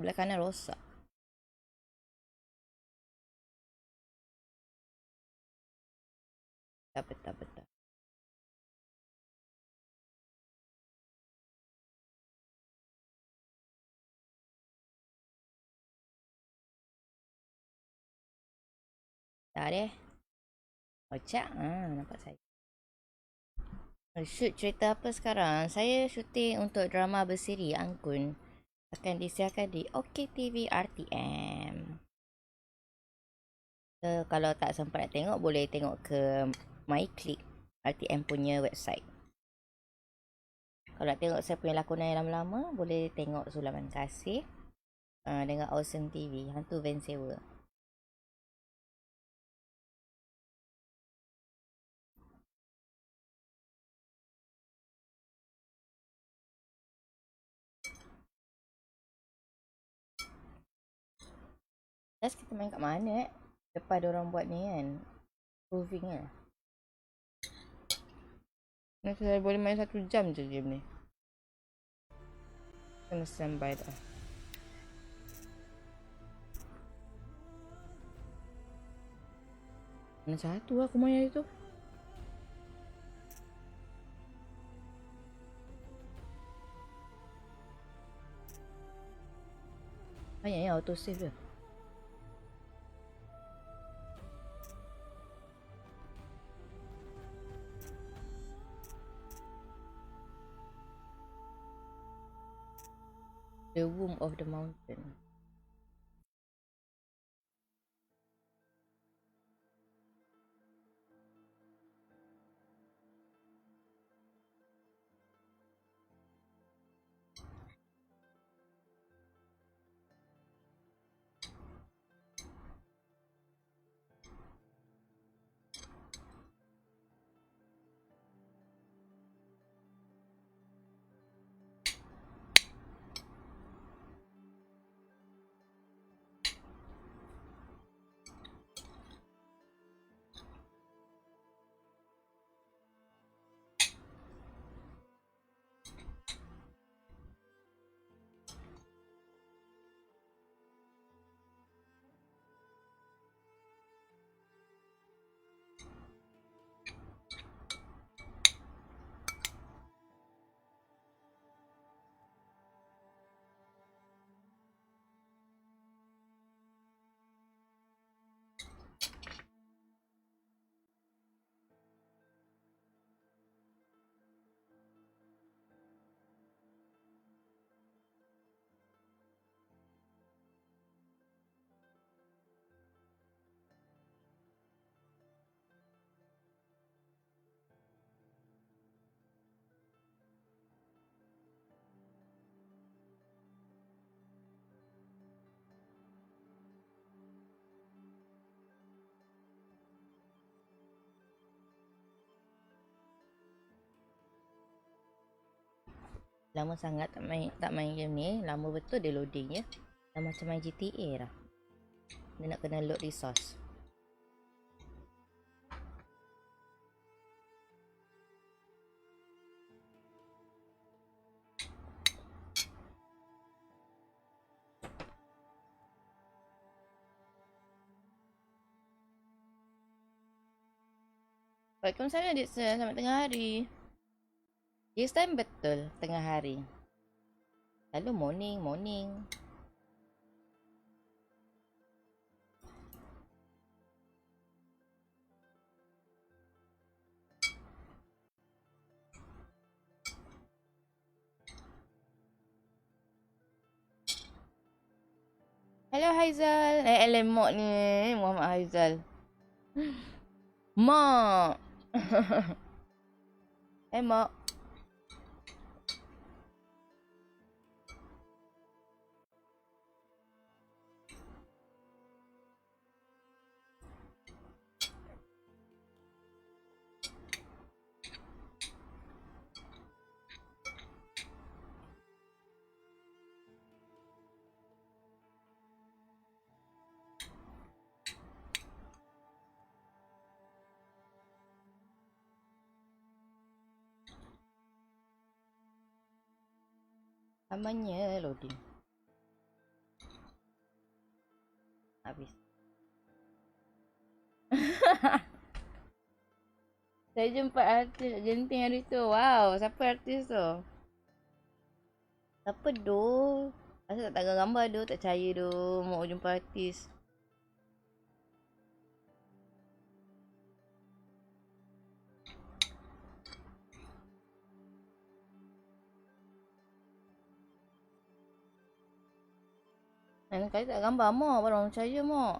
Belah kanan rosak. Betul. Dah deh. Ocak. Nampak saya. Shoot cerita apa sekarang? Saya syuting untuk drama bersiri Anggun. Akan disiarkan di OKTV RTM. Kalau tak sempat nak tengok, boleh tengok ke MyClick RTM punya website. Kalau nak tengok saya punya lakonan yang lama-lama, boleh tengok Sulaman Kasih dengan Awesome TV, Hantu Van Sewa. Terus kita main kat mana Depan diorang buat ni kan, proving kan. Nanti saya boleh main 1 jam je game ni. Kena standby dah. Mana satu aku main hari tu. Banyak ya auto save dia. The Womb of the Mountain. Lama sangat tak main game ni. Lama betul dia loading ya. Dah macam main GTA dah. Dia nak kena load resource. Waalaikumsalam Adik Sen. Selamat tengah hari. This time betul tengah hari. Lalu morning. Hello Haizal. Lemok ni Muhammad Haizal. Mak. Mak. Amannya loading. Habis. Saya jumpa artis genting hari tu. Wow, siapa artis tu? Siapa tu? Asal tak tanggal gambar tu, tak percaya tu. Mau jumpa artis. Dan kali tak gambar mak, baru orang percaya mak.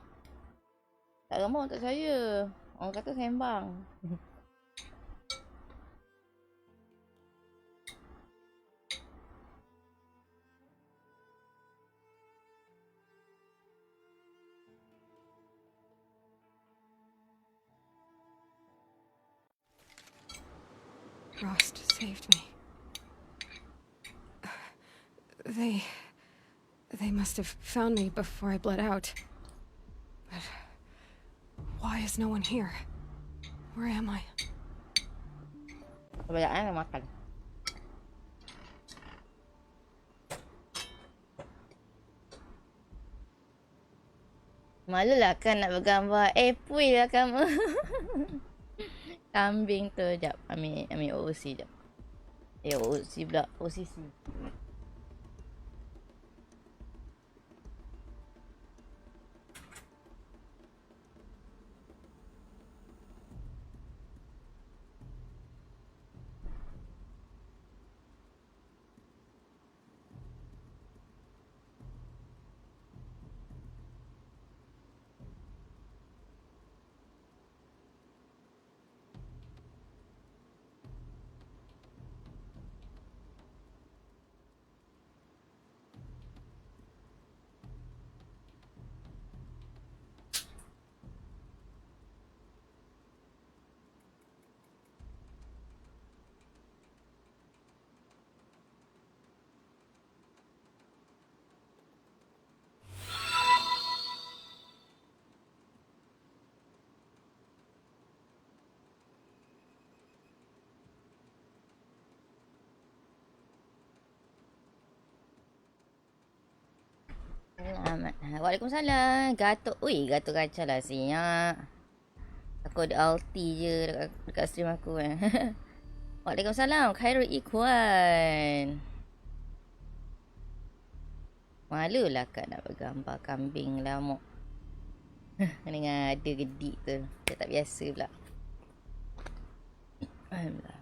Tak gambar orang tak percaya. Orang kata sembang. Frost saved me. They must have found me before I bled out. But why is no one here? Where am I? Kebanyakan nak makan. Malulah kan nak bergambar. Pui lah kamu. Kambing tu. Sekejap. Ambil OC sekejap. OC pula. OCC. Selamat. Waalaikumsalam. Gatuk. Ui, gatuk kacau lah siap. Aku ada ulti je dekat stream aku kan. Waalaikumsalam. Khairul Ikhwan. Malulah kak nak bergambar kambing lamuk. Dengan ada gedik tu. Dia tak biasa pula. Alhamdulillah.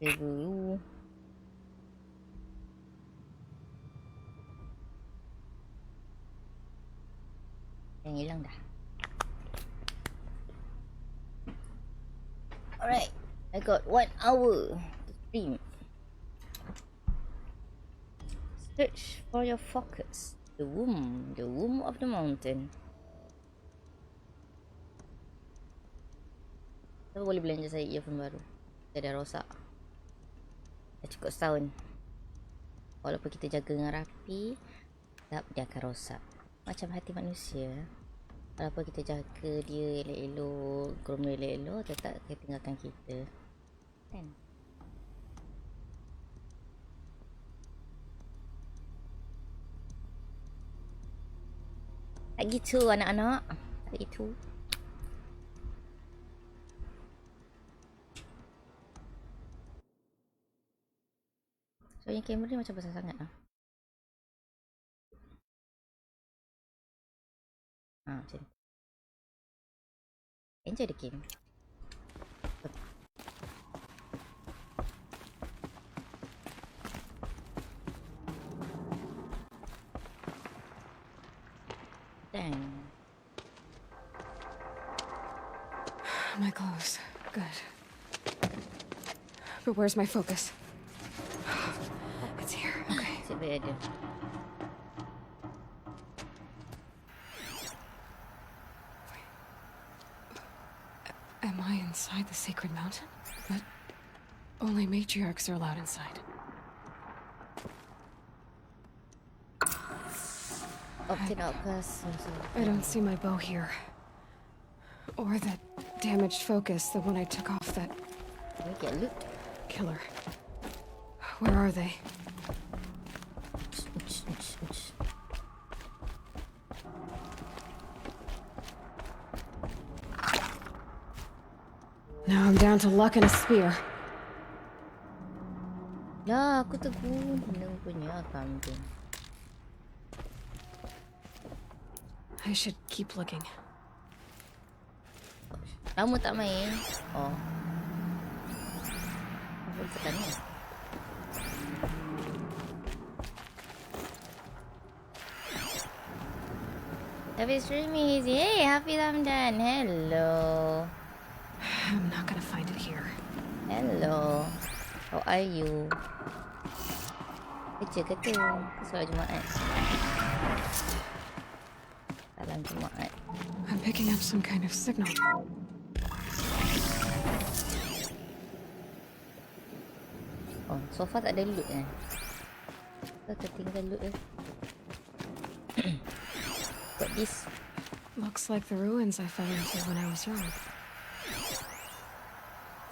Tak dulu. Yang hilang dah. Alright. I got 1 hour to stream. Search for your focus. The womb of the mountain. Siapa boleh belanja saya earphone baru? Saya dah rosak. Dah cukup setahun. Walaupun kita jaga dengan rapi, tetap dia akan rosak. Macam hati manusia. Walaupun kita jaga dia elok-elok, groom dia elok-elok, tetap akan tinggalkan kita. Kan? Tak gitu anak-anak. Tak gitu. Soalnya kamera ni macam besar sangat lah. Macam ni. Enjoy the game. Dang. My clothes. Good. But where's my focus? It's here. Okay. Sebab ada. Am I inside the sacred mountain? But only matriarchs are allowed inside. Tengok kelas. I don't see my bow here. Or that damaged focus, the one I took off that Look at loot. killer. Where are they? Now I'm down to luck and a spear. Lah, aku terguna punya kambing. I should keep looking. Lama tak main. Oh. Apa tekan ni? Happy streaming, Easy. Hey, happy Ramadan. Hello. I'm not gonna find it here. Hello. How are you? Kerja ke tu? Ke solat Jumaat? Salam Jumaat. I'm picking up some kind of signal. Oh, so far tak ada loot kan? Kau tertinggal loot eh? Got this. Looks like the ruins I fell into when I was young.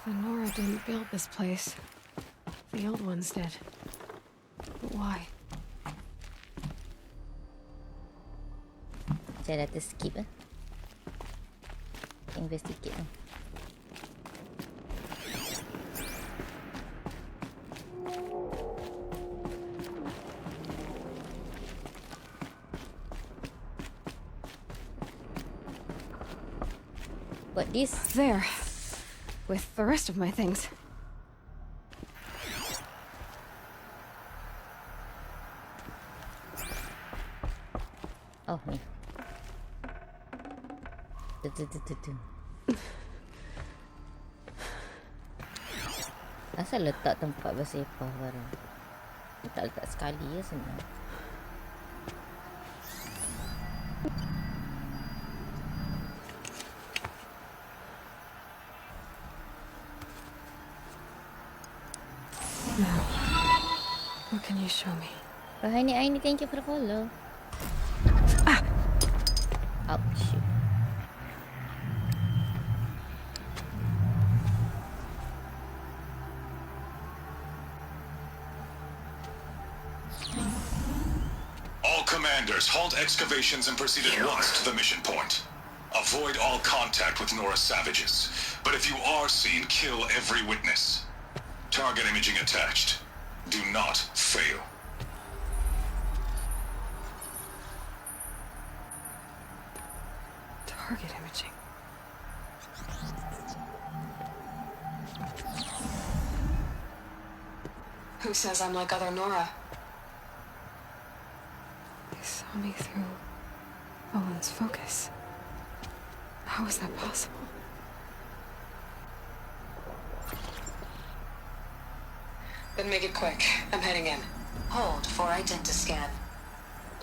The Nora didn't build this place. The old ones did. But why? Saya dah terskip eh. Investigate eh. What this? There. With the rest of my things. Oh, ni. Tu. Asal letak tempat bersepah barang? Letak sekali je senang. Now, what can you show me? Oh, Aini, thank you for the follow. Ouch. All commanders, halt excavations and proceed at once to the mission point. Avoid all contact with Nora savages. But if you are seen, kill every witness. Target imaging attached. Do not fail. Target imaging. Who says I'm like other Nora? They saw me through Owen's focus. How is that possible? Then make it quick. I'm heading in. Hold for identiscan.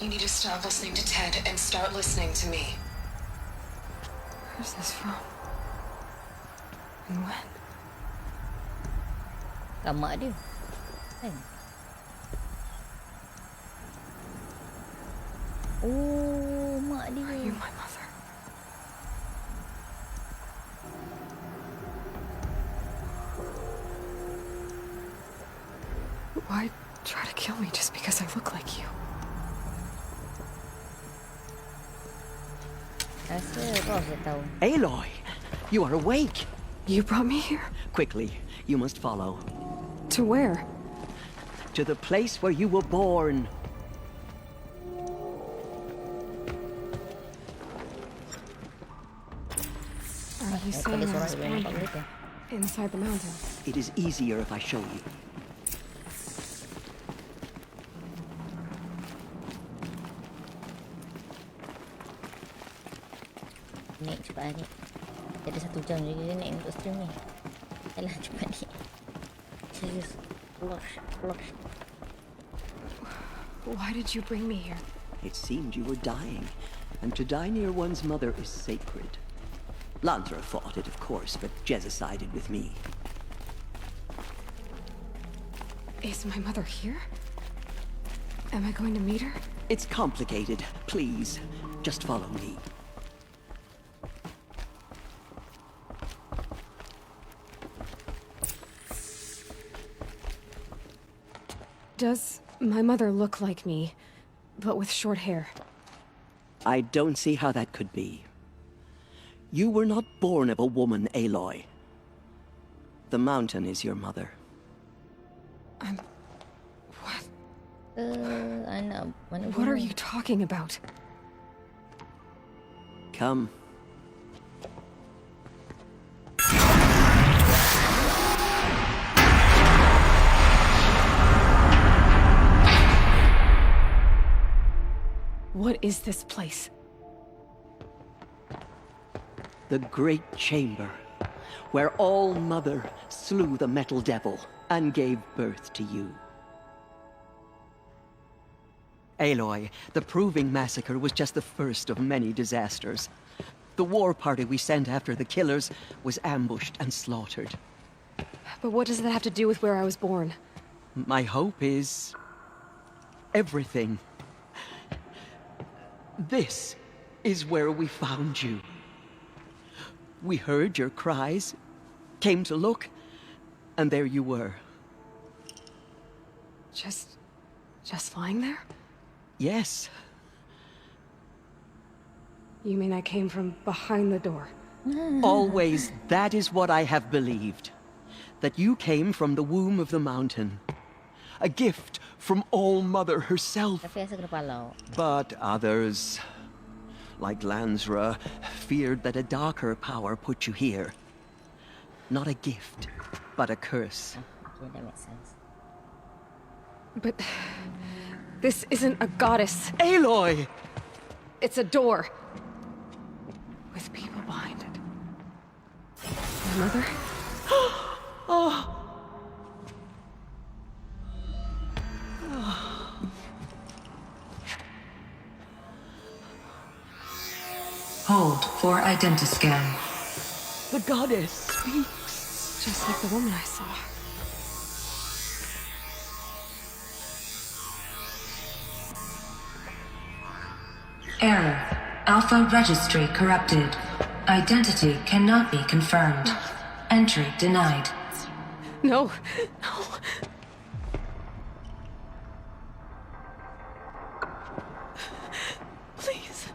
You need to stop listening to Ted and start listening to me. Where's this from? And when? Kat mak dia. Kan? Oh, mak dia. Are you my mother? Why try to kill me just because I look like you? Rasa kau harus tahu. Aloy, you are awake. You brought me here? Quickly, you must follow. To where? To the place where you were born. Are you saying I was born here? Inside the mountain? It is easier if I show you. Naik cepat ni. Ada 1 jam je dia naik untuk stream ni. Yalah cepat ni. Serius. Losh. Why did you bring me here? It seemed you were dying, and to die near one's mother is sacred. Lansra fought it, of course, but Jezza sided with me. Is my mother here? Am I going to meet her? It's complicated. Please, just follow me. Does my mother look like me, but with short hair? I don't see how that could be. You were not born of a woman, Aloy. The mountain is your mother. What? Anak mana What are gunung? you talking about? Come. What is this place? The great chamber, where All Mother slew the metal devil and gave birth to you. Aloy, the Proving Massacre was just the first of many disasters. The war party we sent after the killers was ambushed and slaughtered. But what does that have to do with where I was born? My hope is... everything. This is where we found you. We heard your cries, came to look, and there you were. Just lying there? Yes. You mean I came from behind the door? Always, that is what I have believed. That you came from the womb of the mountain. A gift from All Mother herself. Tapi rasa kena palau. But others, like Lansra, feared that a darker power put you here. Not a gift, but a curse. Okay, that makes sense. But this isn't a goddess. Aloy! It's a door. With people behind it. My mother? Hold for identiscan. The goddess speaks. Just like the woman I saw. Error. Alpha registry corrupted. Identity cannot be confirmed. Entry denied. No. Please.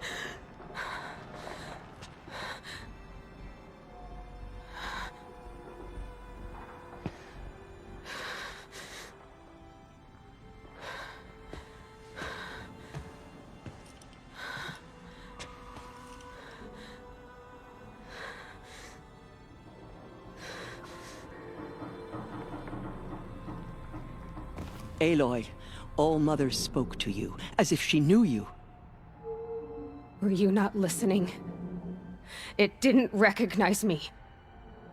Aloy, All Mother spoke to you, as if she knew you. Were you not listening? It didn't recognize me.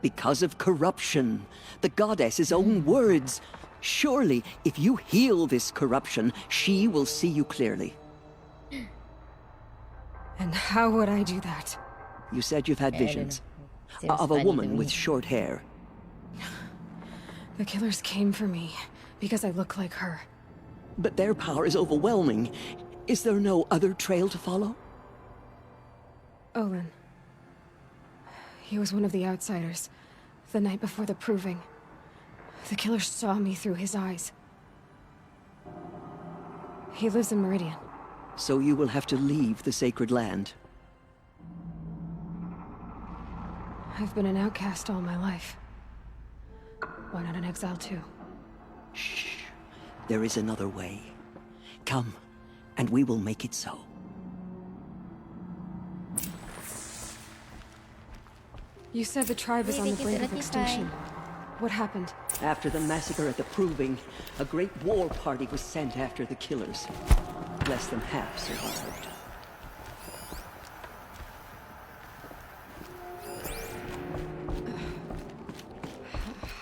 Because of corruption. The goddess's own words. Surely, if you heal this corruption, she will see you clearly. And how would I do that? You said you've had I don't visions. know. Seems Of a funny to woman me. with short hair. The killers came for me because I look like her. But their power is overwhelming. Is there no other trail to follow? Olin. He was one of the outsiders. The night before the Proving. The killers saw me through his eyes. He lives in Meridian. So you will have to leave the sacred land. I've been an outcast all my life. Why not an exile too? Shh. There is another way. Come, and we will make it so. You said the tribe is on the brink of extinction. What happened? After the massacre at the Proving, a great war party was sent after the killers. Less than half survived.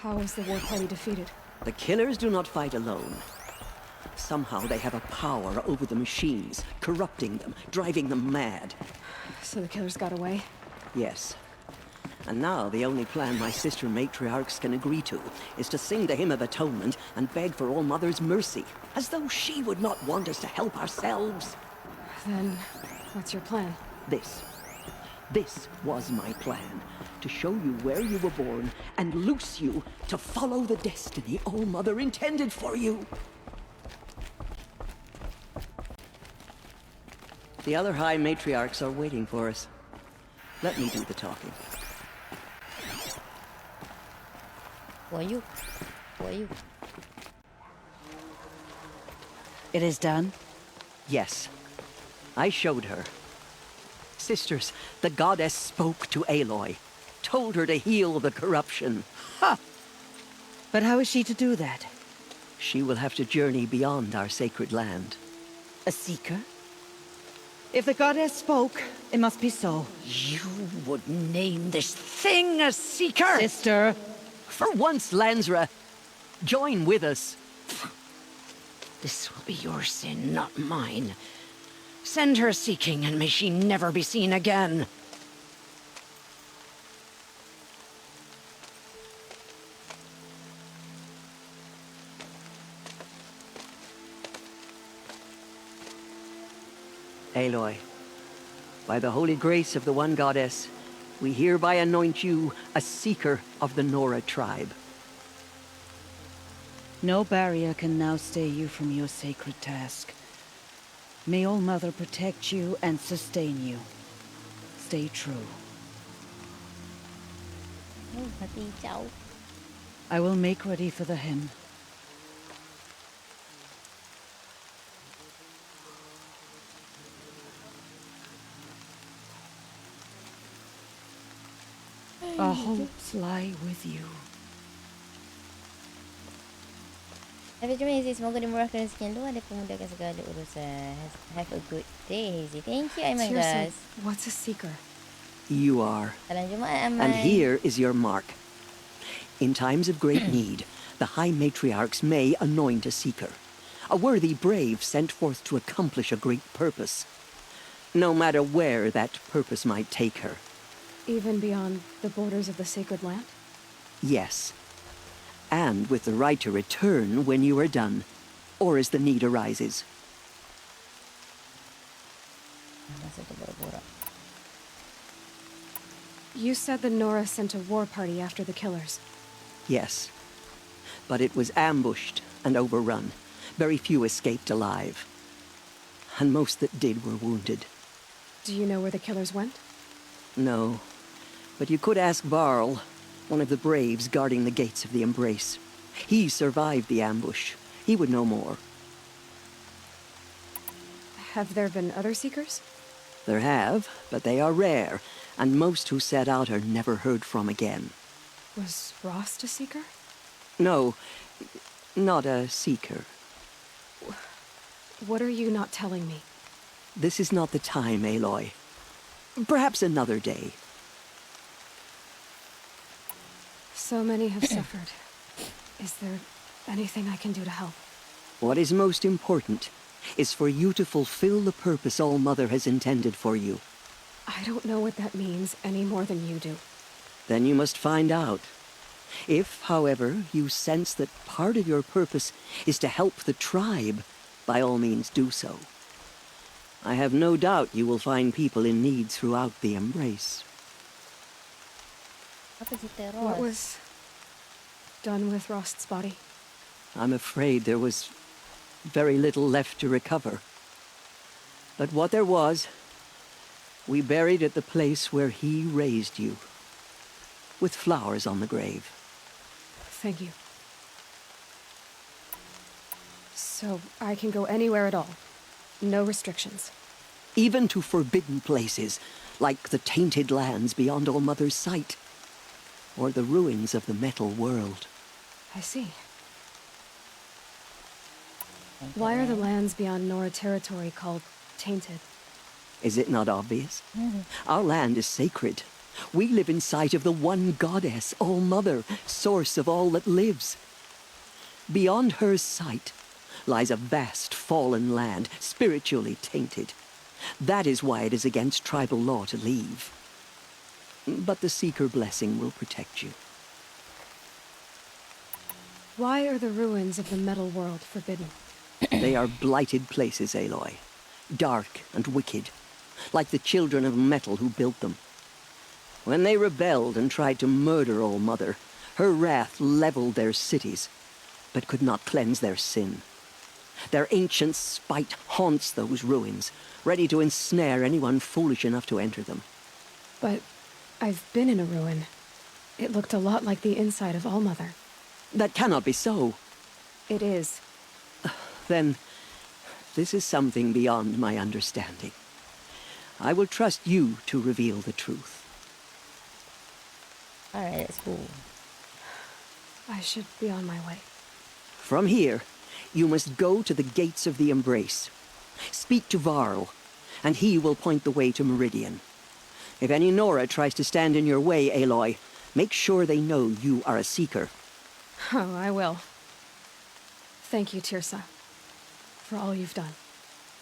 How was the war party defeated? The killers do not fight alone. Somehow they have a power over the machines, corrupting them, driving them mad. So the killers got away? Yes. And now the only plan my sister matriarchs can agree to is to sing the Hymn of Atonement and beg for All Mother's mercy, as though she would not want us to help ourselves. Then, what's your plan? This was my plan. To show you where you were born and loose you to follow the destiny All Mother intended for you. The other High Matriarchs are waiting for us. Let me do the talking. Who are you? Who are you? It is done? Yes. I showed her. Sisters, the goddess spoke to Aloy. Told her to heal the corruption. But how is she to do that? She will have to journey beyond our sacred land. A seeker? If the goddess spoke, it must be so. You would name this thing a seeker? Sister! For once, Lansra, join with us. This will be your sin, not mine. Send her seeking, and may she never be seen again. Aloy, by the holy grace of the one goddess, we hereby anoint you a seeker of the Nora tribe. No barrier can now stay you from your sacred task. May All Mother protect you and sustain you. Stay true. Hati cháu. I will make ready for the hymn. Our hopes lie with you. Tapi cuma Hazy, semoga dimurahkan rezeki yang luar dan memudahkan segala urusan. Have a good day, Hazy. Thank you, Aiman Seriously, guys. what's a seeker? You are. Salam Jumaat, Aiman. And here is your mark. In times of great need, the High Matriarchs may anoint a seeker. A worthy brave sent forth to accomplish a great purpose. No matter where that purpose might take her. Even beyond the borders of the sacred land? Yes. And with the right to return when you are done, or as the need arises. Masa tu borak-borak. You said the Nora sent a war party after the killers. Yes. But it was ambushed and overrun. Very few escaped alive. And most that did were wounded. Do you know where the killers went? No. But you could ask Varl, one of the braves guarding the gates of the Embrace. He survived the ambush. He would know more. Have there been other seekers? There have, but they are rare, and most who set out are never heard from again. Was Rost a seeker? No, not a seeker. What are you not telling me? This is not the time, Aloy. Perhaps another day. So many have suffered. Is there anything I can do to help? What is most important is for you to fulfill the purpose All Mother has intended for you. I don't know what that means any more than you do. Then you must find out. If, however, you sense that part of your purpose is to help the tribe, by all means do so. I have no doubt you will find people in need throughout the Embrace. Apa cerita Ross? What was done with Rost's body? I'm afraid there was very little left to recover. But what there was, we buried at the place where he raised you, with flowers on the grave. Thank you. So I can go anywhere at all? No restrictions? Even to forbidden places, like the tainted lands beyond All Mother's sight, or the ruins of the metal world. I see. Why are the lands beyond Nora territory called tainted? Is it not obvious? Our land is sacred. We live in sight of the one goddess, All Mother, source of all that lives. Beyond her sight lies a vast fallen land, spiritually tainted. That is why it is against tribal law to leave. But the Seeker blessing will protect you. Why are the ruins of the metal world forbidden? They are blighted places, Aloy. Dark and wicked, like the children of metal who built them. When they rebelled and tried to murder All Mother, her wrath leveled their cities, but could not cleanse their sin. Their ancient spite haunts those ruins, ready to ensnare anyone foolish enough to enter them. But I've been in a ruin. It looked a lot like the inside of All Mother. That cannot be so. It is. Then, this is something beyond my understanding. I will trust you to reveal the truth. Alright, let's go. I should be on my way. From here, you must go to the gates of the Embrace. Speak to Varl, and he will point the way to Meridian. If any Nora tries to stand in your way, Aloy, make sure they know you are a Seeker. Oh, I will. Thank you, Tirsa, for all you've done.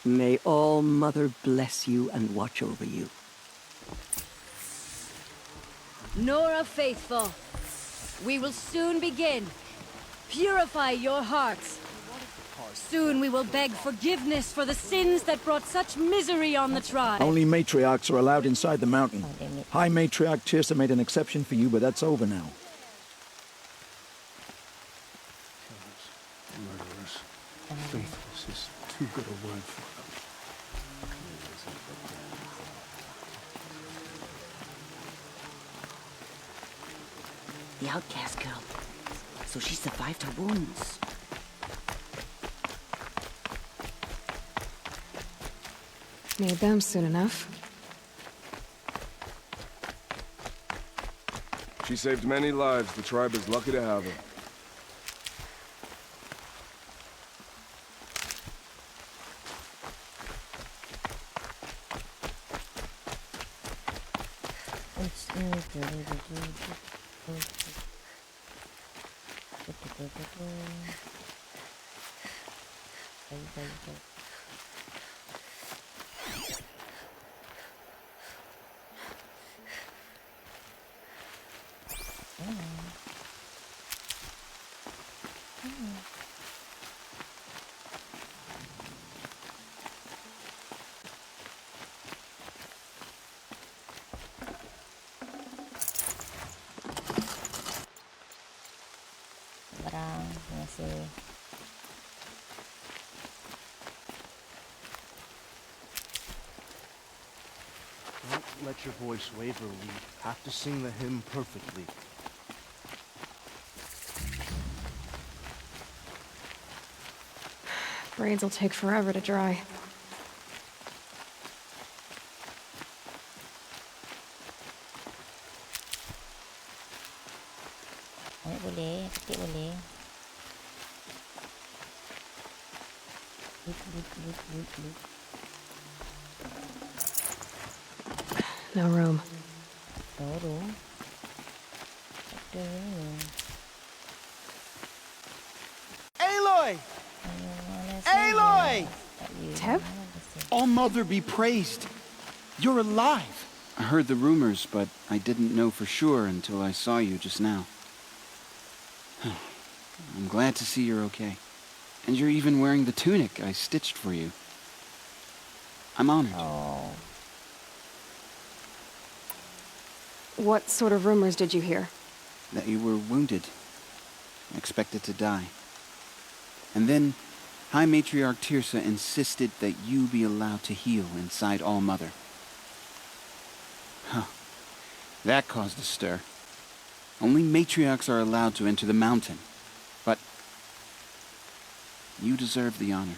May All Mother bless you and watch over you. Nora faithful, we will soon begin. Purify your hearts. Soon we will beg forgiveness for the sins that brought such misery on the tribe. Only matriarchs are allowed inside the mountain. Oh, damn it. High Matriarch Tirsa made an exception for you, but that's over now. Murderers. Faithless is too good a word for them. The outcast girl. So she survived her wounds. Need them soon enough. She saved many lives. The tribe is lucky to have her. Barang, terima kasih. Don't let your voice waver. We have to sing the hymn perfectly. Braids will take forever to dry. Ambil boleh, ketik boleh. Loop. No room. Baru. Ada ni. Aloy! Mana Aloy! Tak you. Teb? Mana dia? All Mother be praised. You're alive. I heard the rumors, but I didn't know for sure until I saw you just now. I'm glad to see you're okay. And you're even wearing the tunic I stitched for you. I'm honored. Oh. What sort of rumors did you hear? That you were wounded. Expected to die. And then High Matriarch Tirsa insisted that you be allowed to heal inside All Mother. Huh. That caused a stir. Only matriarchs are allowed to enter the mountain. But you deserve the honor.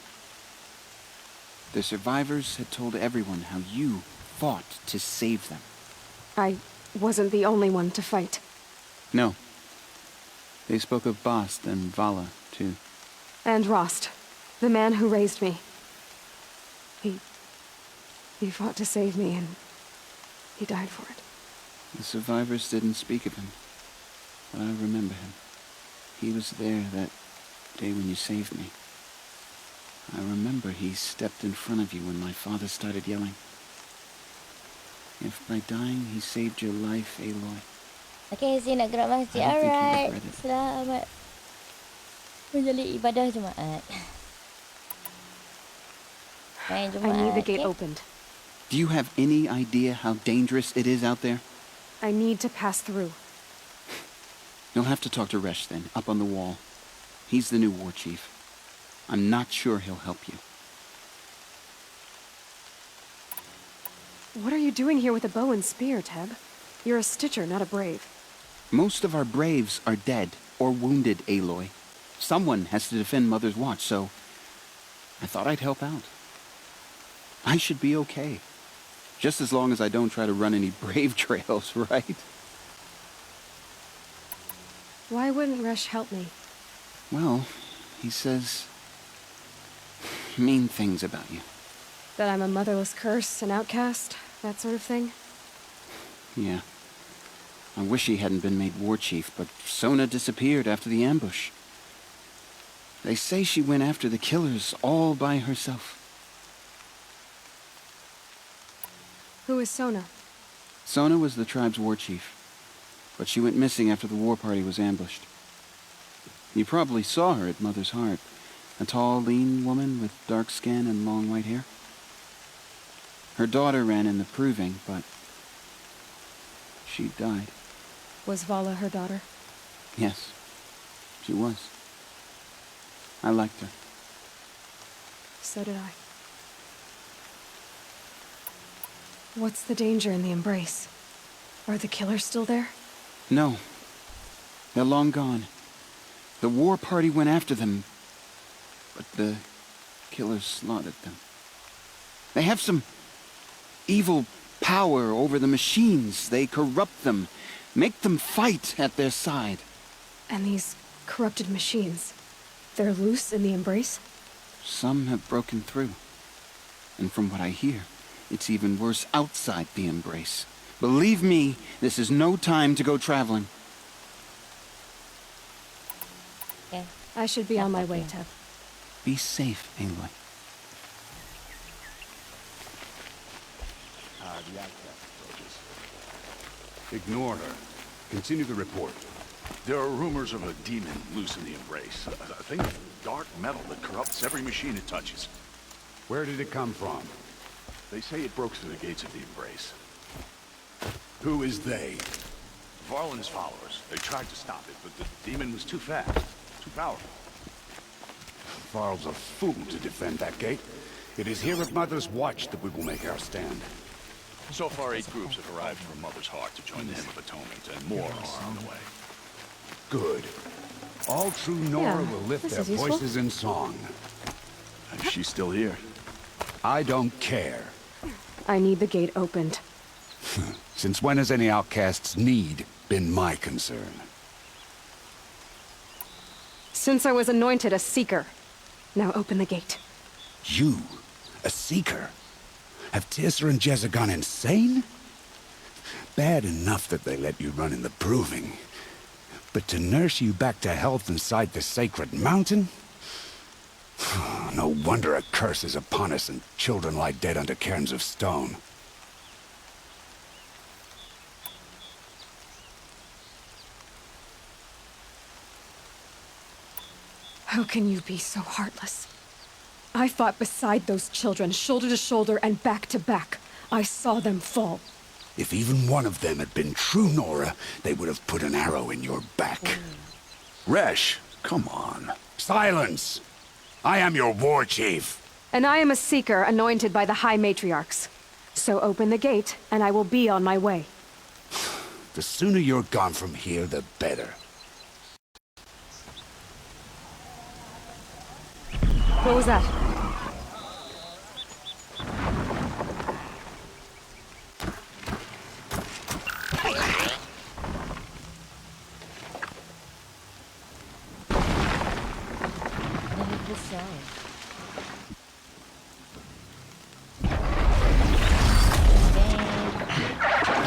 The survivors had told everyone how you fought to save them. I wasn't the only one to fight. No. They spoke of Bast and Vala, too. And Rost, the man who raised me. He fought to save me, and he died for it. The survivors didn't speak of him, but I remember him. He was there that day when you saved me. I remember he stepped in front of you when my father started yelling. If by dying he saved your life, Aloy. Okay, Hazy nak gerak masjid. I don't think you Alright. regret it. Selamat menjalani ibadah Jumaat. Main I Jumaat. need the gate okay? opened. Do you have any idea how dangerous it is out there? I need to pass through. You'll have to talk to Resh then, up on the wall. He's the new war chief. I'm not sure he'll help you. What are you doing here with a bow and spear, Teb? You're a stitcher, not a brave. Most of our braves are dead. or wounded Aloy. Someone has to defend Mother's Watch, so I thought I'd help out. I should be okay. Just as long as I don't try to run any brave trails, right? Why wouldn't Resh help me? Well, he says mean things about you. That I'm a motherless curse, an outcast, that sort of thing? Yeah. I wish he hadn't been made war chief, but Sona disappeared after the ambush. They say she went after the killers all by herself. Who is Sona? Sona was the tribe's war chief, but she went missing after the war party was ambushed. You probably saw her at Mother's Heart. A tall, lean woman with dark skin and long white hair. Her daughter ran in the proving, but she died. Was Vala her daughter? Yes, she was. I liked her. So did I. What's the danger in the embrace? Are the killers still there? No. They're long gone. The war party went after them, but the killers slaughtered them. They have some evil power over the machines. They corrupt them, make them fight at their side. And these corrupted machines, they're loose in the embrace? Some have broken through. And from what I hear, it's even worse outside the embrace. Believe me, this is no time to go traveling. Yeah. I should be on my way, Teb. Be safe, Aloy. The outcast approaches. Ignore her. Continue the report. There are rumors of a demon loose in the embrace. A thing of dark metal that corrupts every machine it touches. Where did it come from? They say it broke through the gates of the embrace. Who is they? Varl and his followers. They tried to stop it, but the demon was too fast. Too powerful. Varl's a fool to defend that gate. It is here at Mother's Watch that we will make our stand. So far, 8 groups have arrived from Mother's Heart to join the Hymn of Atonement, and more are on the way. Good. All true Nora will lift their voices in song. She's still here. I don't care. I need the gate opened. Since when has any outcast's need been my concern? Since I was anointed a Seeker. Now open the gate. You? A Seeker? Have Teersa and Jezza gone insane? Bad enough that they let you run in the proving. But to nurse you back to health inside the sacred mountain? No wonder a curse is upon us and children lie dead under cairns of stone. How can you be so heartless? I fought beside those children, shoulder to shoulder and back to back. I saw them fall. If even one of them had been true Nora, they would have put an arrow in your back. Resh, come on. Silence! I am your war chief. And I am a Seeker anointed by the High Matriarchs. So open the gate, and I will be on my way. The sooner you're gone from here, the better. What was that?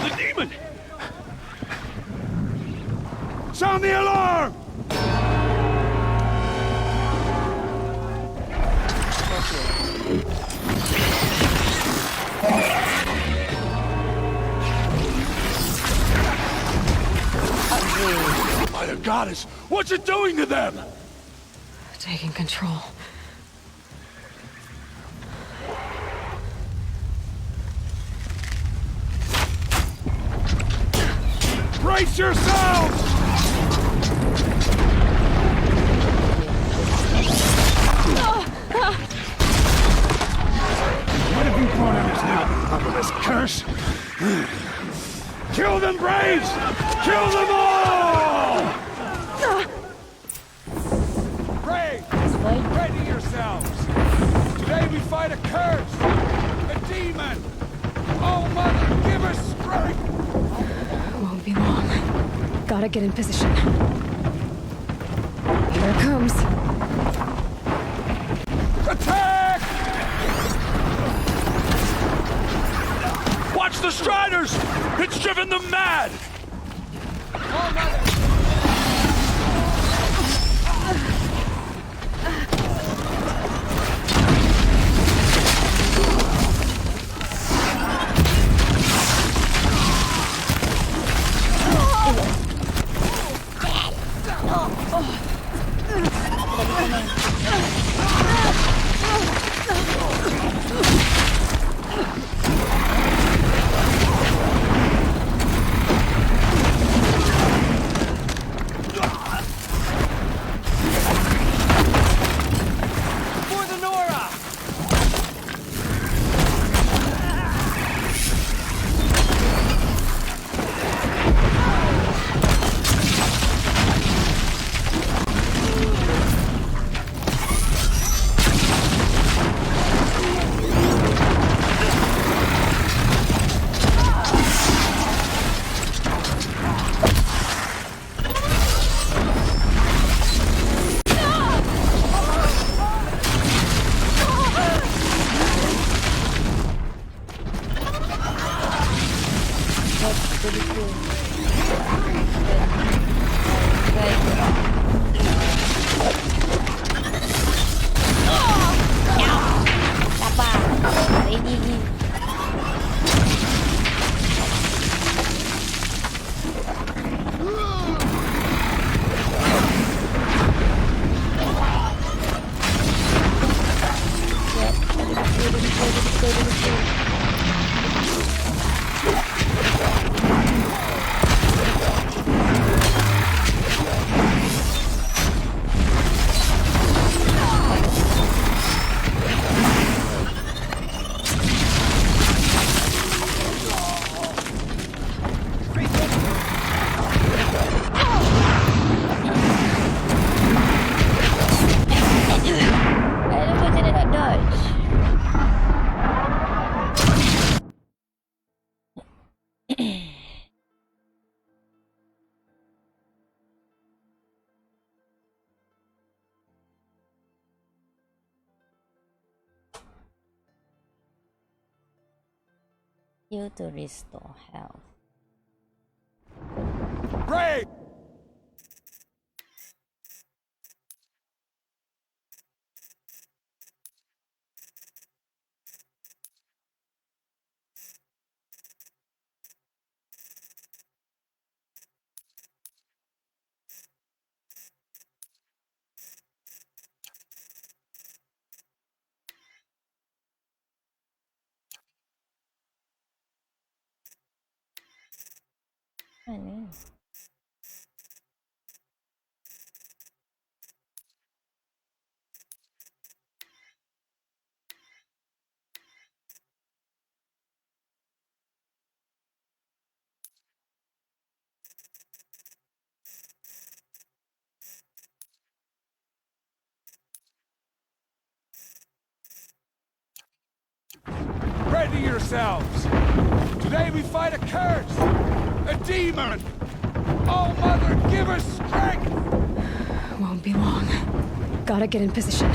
The demon! Sound the alarm! By the goddess, what's it doing to them? Taking control. Brace yourselves! What have you brought on us now, motherless curse? Kill them, Braves! Kill them all! Ready yourselves! Today we fight a curse! A demon! Oh, Mother, give us strength! Won't be long. Gotta get in position. Here it comes. Attack! Watch the Striders! It's driven them mad! Oh, Mother! You to restore health. Ray! Aneh. Ready yourselves! Today we fight a curse! A demon! Oh, Mother, give us strength! Won't be long. Gotta get in position.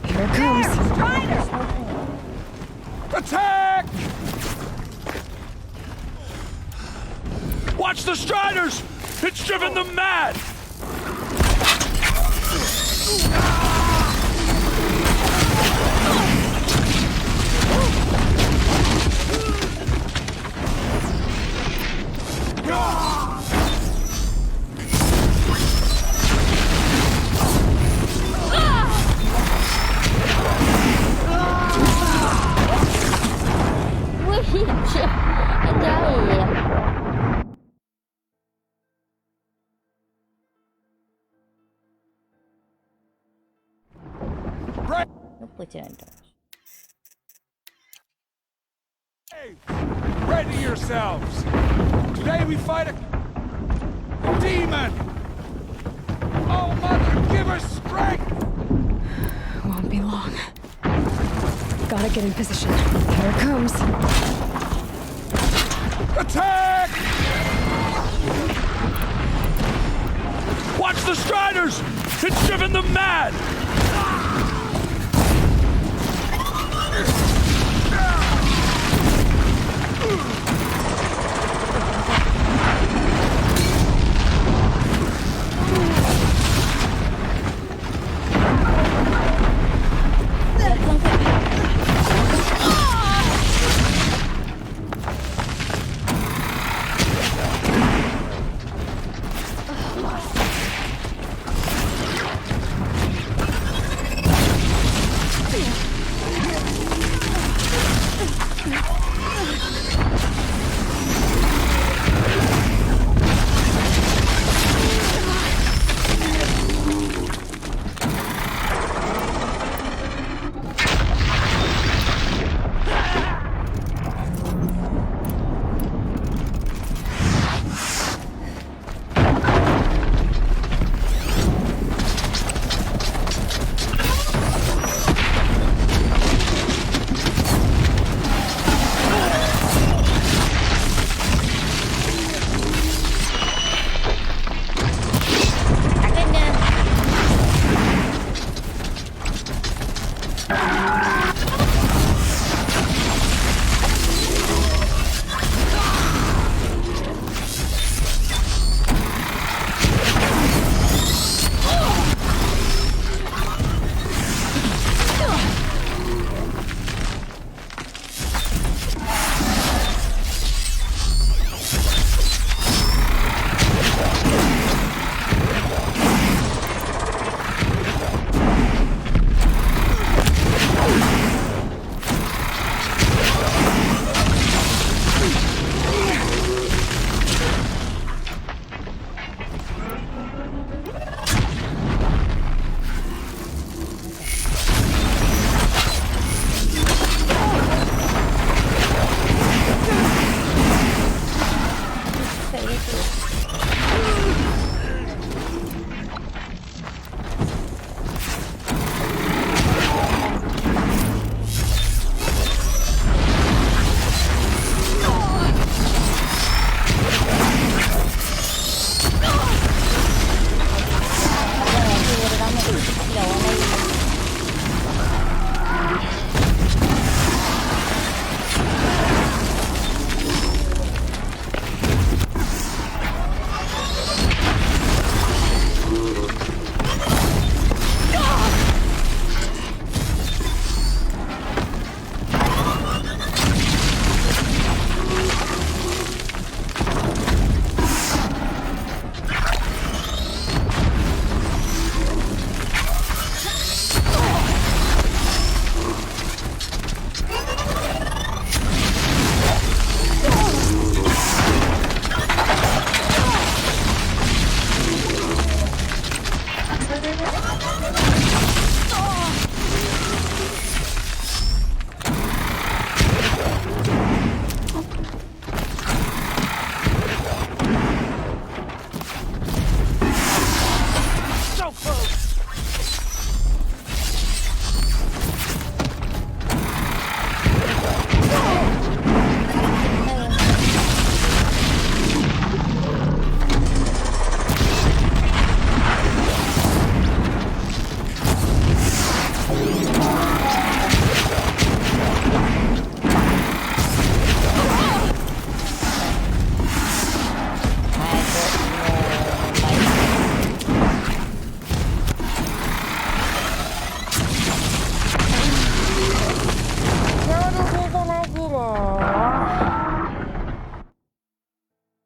Here it comes. Attack! Watch the Striders! It's driven them mad! Lupa je nak dodge. Ready yourselves! Today we fight a demon! Oh, Mother, give us strength! Get in position. Here it comes. Attack! Watch the Striders! It's driven them mad!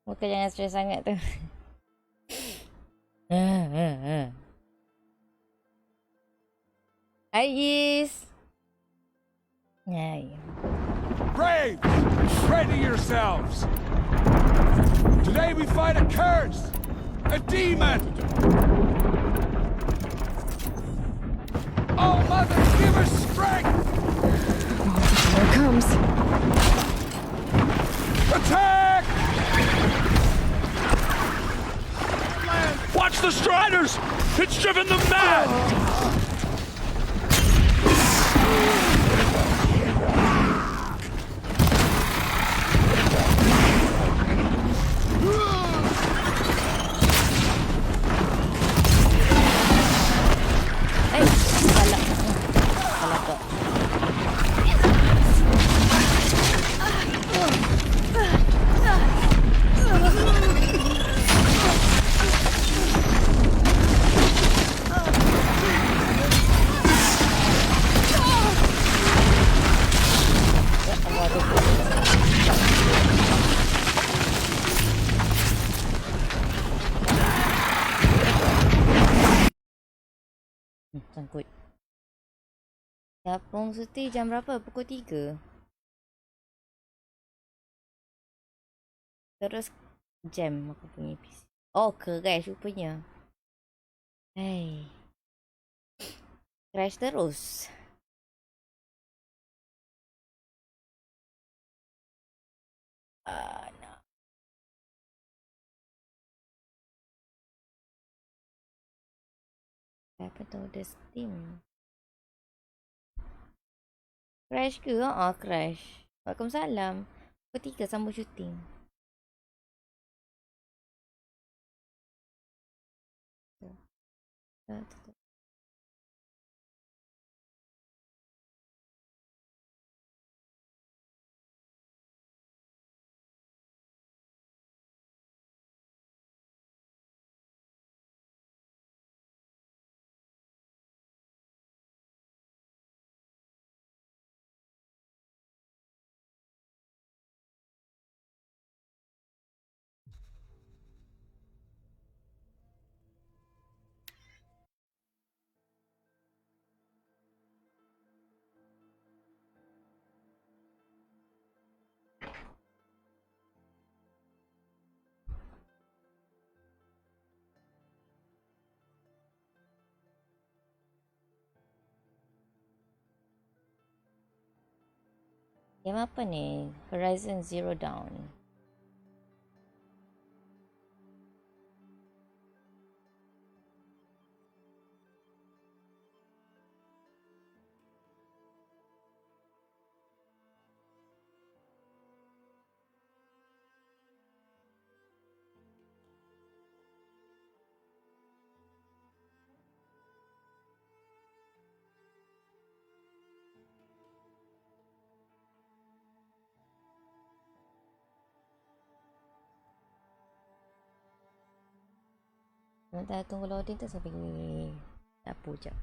Muka jangan stres sangat tu. Ais. Hai. Braves, ready yourselves. Today we fight a curse, a demon. Oh, Mother, give us strength. Here it comes. Attack! Watch the Striders! It's driven them mad! kot. Capung Suti jam berapa? Pukul 3. Terus jam aku punya PC. Oh, crash rupanya. Hai. Crash terus. Nak. Apa tu? The Steam. Crash ke? Crash. Waalaikumsalam. Pukul 3 sambung syuting. Tu. Game apa ni? Horizon Zero Dawn. Sebentar tunggu loading tu sampai dapur jap.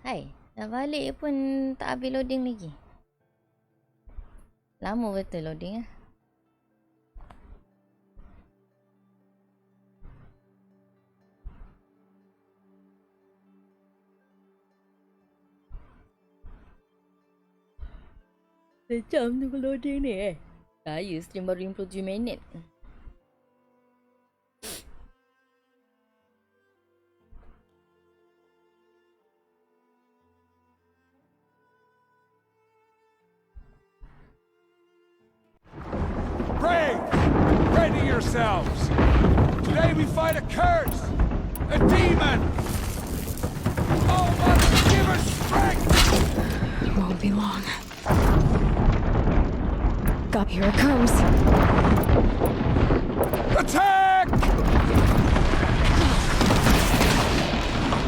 Hai, dah balik pun tak habis loading lagi. Lama betul loading ah. Sejam tunggu loading ni Ya, stream baru 57 minit. Brave! Ready yourselves! Today we fight a curse! A demon! Oh, Mother, give us strength! It won't be long. God, here it comes. Attack!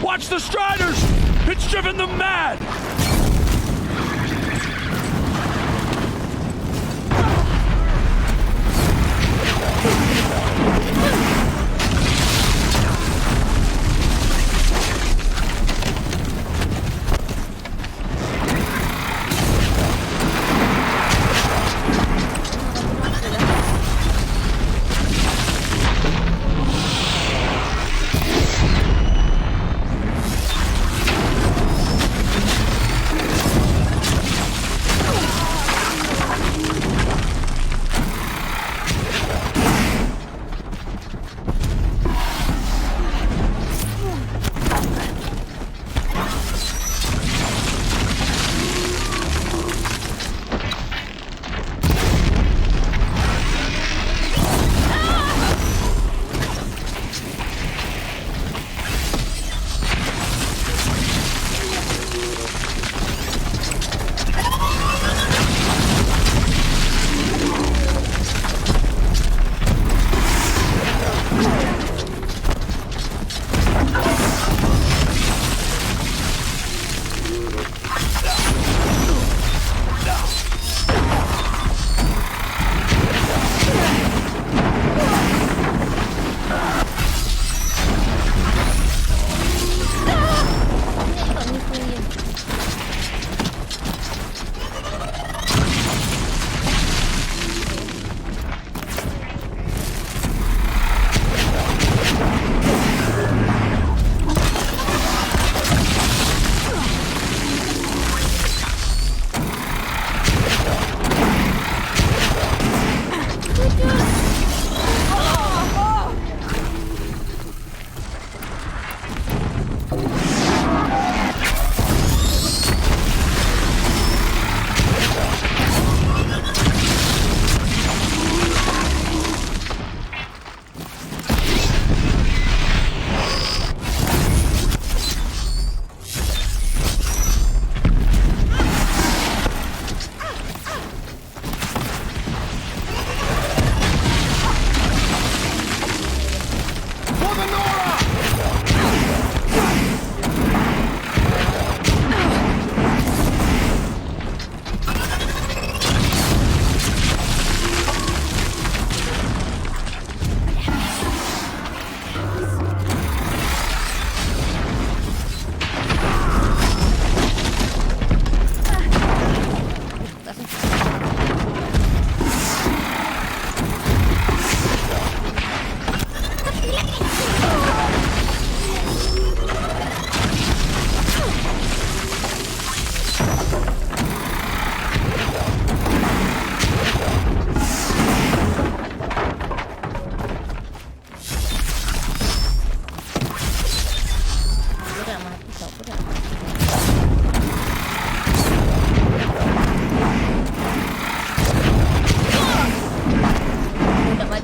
Watch the Striders! It's driven them mad!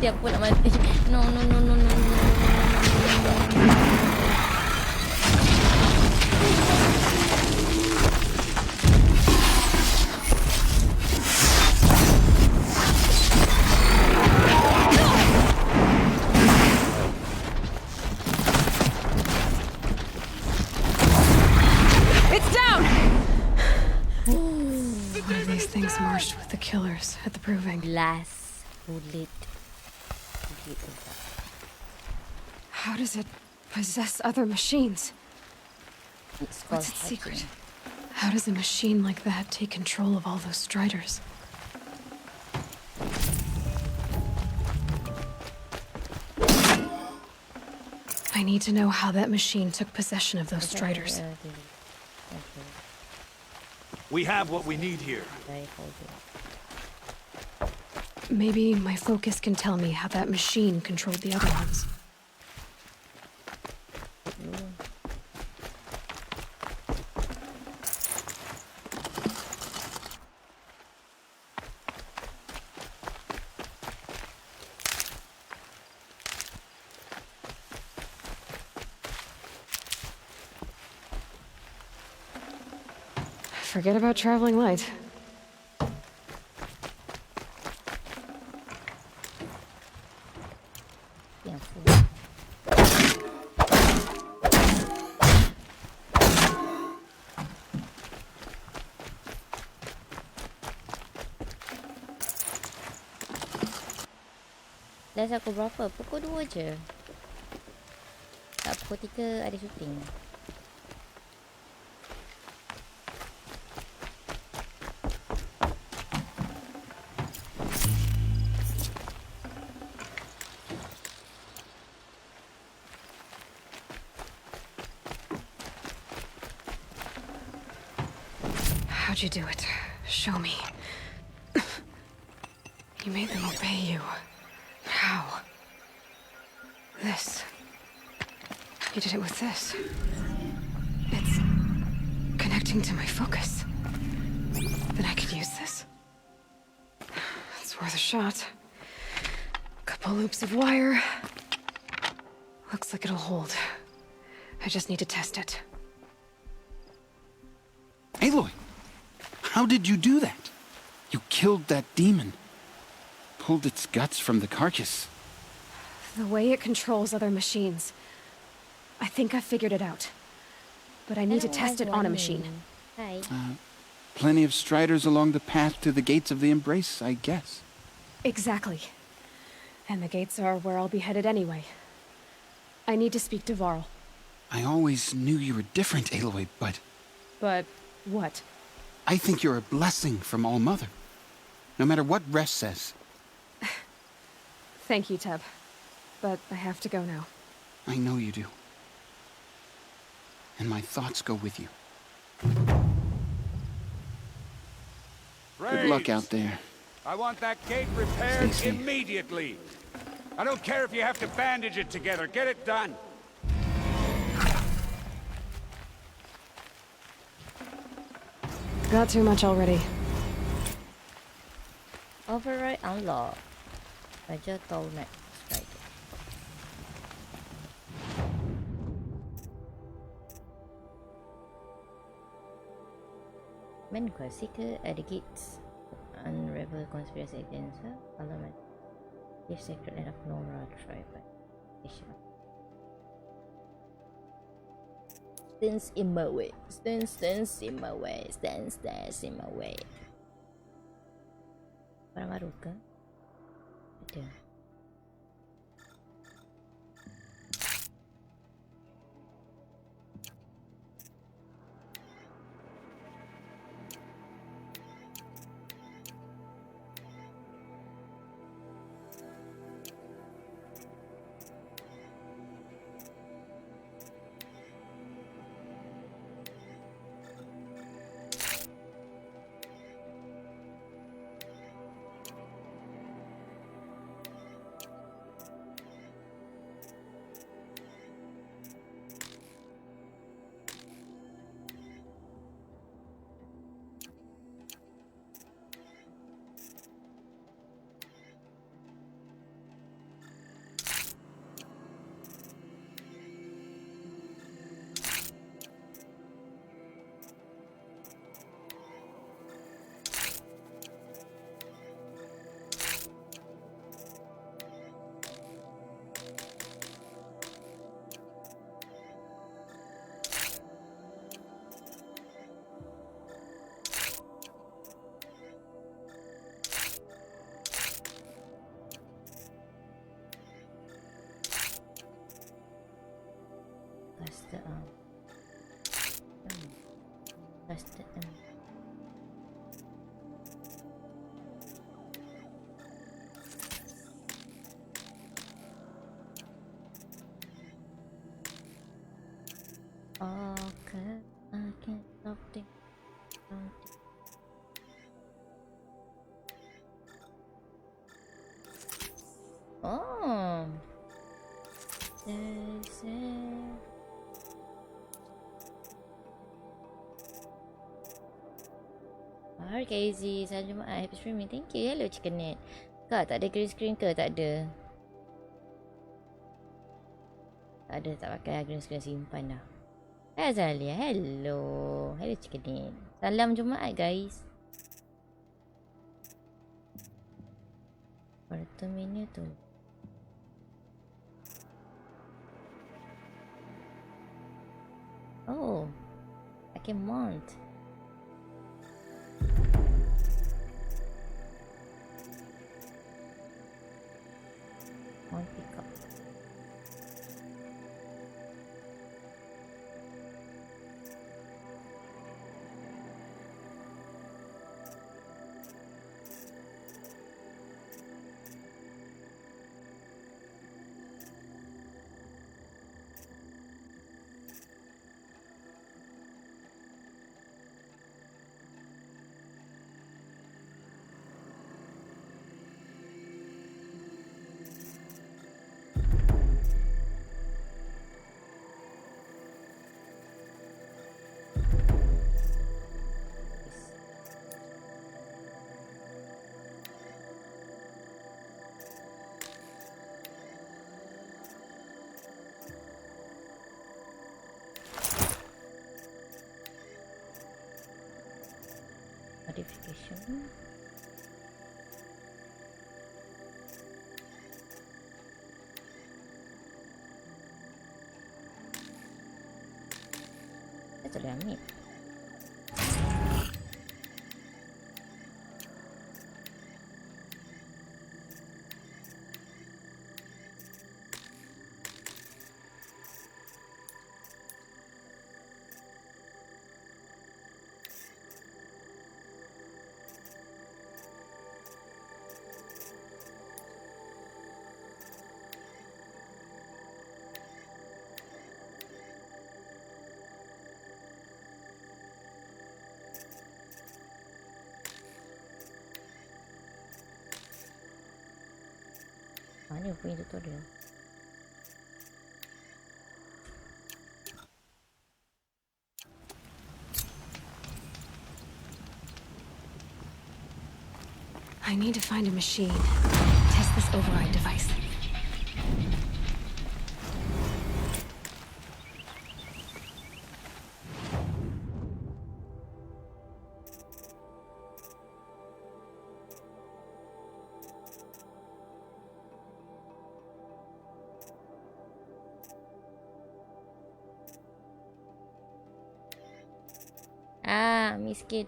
mati, aku nak mati. No, no, no, no, no, no, no, no, no. Things marched with the killers at the proving. Last bullet. How does it possess other machines? What's its secret? How does a machine like that take control of all those Striders? I need to know how that machine took possession of those Striders. We have what we need here. Maybe my focus can tell me how that machine controlled the other ones. Forget about traveling light. Yang full. Dah aku berapa? Pukul 2 je. Tak, pukul 3 ada syuting. How'd you do it? Show me. You made them obey you. How? This. You did it with this. It's connecting to my focus. Then I could use this. It's worth a shot. Couple loops of wire. Looks like it'll hold. I just need to test it. Aloy, how did you do that? You killed that demon. Pulled its guts from the carcass. The way it controls other machines. I think I figured it out. But I need to test it on a machine. Hi. Plenty of striders along the path to the gates of the Embrace, I guess. Exactly. And the gates are where I'll be headed anyway. I need to speak to Varl. I always knew you were different, Aloy, but... But what? I think you're a blessing from All-Mother. No matter what Resh says. Thank you, Teb. But I have to go now. I know you do. And my thoughts go with you. Good luck out there. I want that gate repaired Stay safe. immediately. I don't care if you have to bandage it together. Get it done. Got too much already. Override unlock. Raja tahu nak strike. Men Seeker at the gates. Unravel conspiracy against her. Alamat. If sacred land of Nora tribe. Stands in my way. Stands in my way. Stands in my way. Barang baru ke? Ada. That's the that's the okay, I can't stop thinking. Oh. Hari Heizyrazz, salam Jumaat, happy streaming. Thank you. Hello Chicken Net. Kak, tak ada green screen ke? Tak ada. Tak ada, tak pakai green screen, simpan dah. Hai Azalia, hello. Hello Chicken Net. Salam Jumaat guys. Pada menu tu. Oh, I can mount. Mount pickup. Modification. Saya tak boleh ambil. Mana punya tutorial? I need to find a machine. Test this override device. Ah, miskin.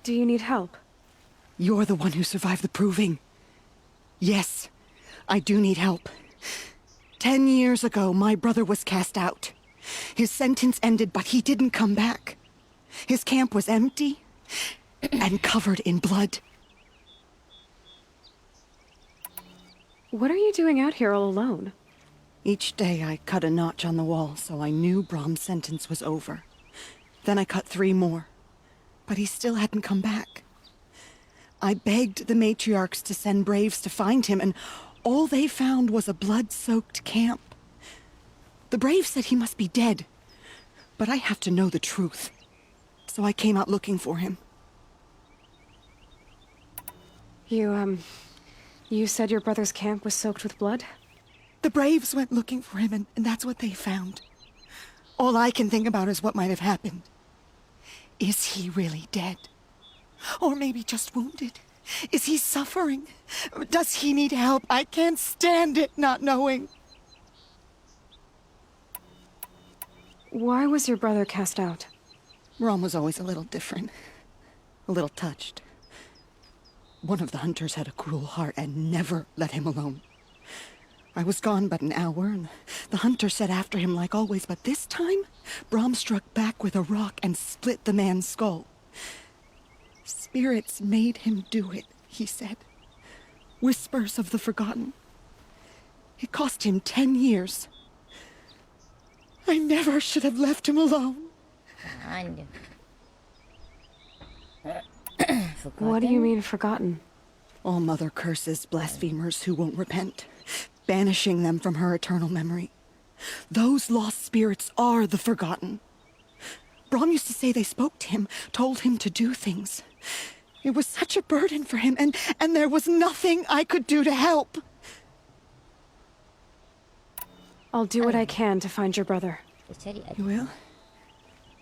Do you need help? You're the one who survived the proving. Yes, I do need help. 10 years ago, my brother was cast out. His sentence ended, but he didn't come back. His camp was empty and covered in blood. What are you doing out here all alone? Each day I cut a notch on the wall, so I knew Brom's sentence was over. Then I cut 3 more, but he still hadn't come back. I begged the matriarchs to send braves to find him, and all they found was a blood-soaked camp. The braves said he must be dead, but I have to know the truth. So I came out looking for him. You said your brother's camp was soaked with blood? The braves went looking for him, and that's what they found. All I can think about is what might have happened. Is he really dead? Or maybe just wounded? Is he suffering? Does he need help? I can't stand it not knowing. Why was your brother cast out? Brom was always a little different. A little touched. One of the hunters had a cruel heart and never let him alone. I was gone but an hour, and the hunter set after him like always, but this time, Brom struck back with a rock and split the man's skull. Spirits made him do it, he said. Whispers of the forgotten. It cost him 10 years. I never should have left him alone. What do you mean, forgotten? All Mother curses blasphemers who won't repent, banishing them from her eternal memory. Those lost spirits are the forgotten. Brom used to say they spoke to him, told him to do things. It was such a burden for him, and there was nothing I could do to help. I'll do what I can to find your brother. You will?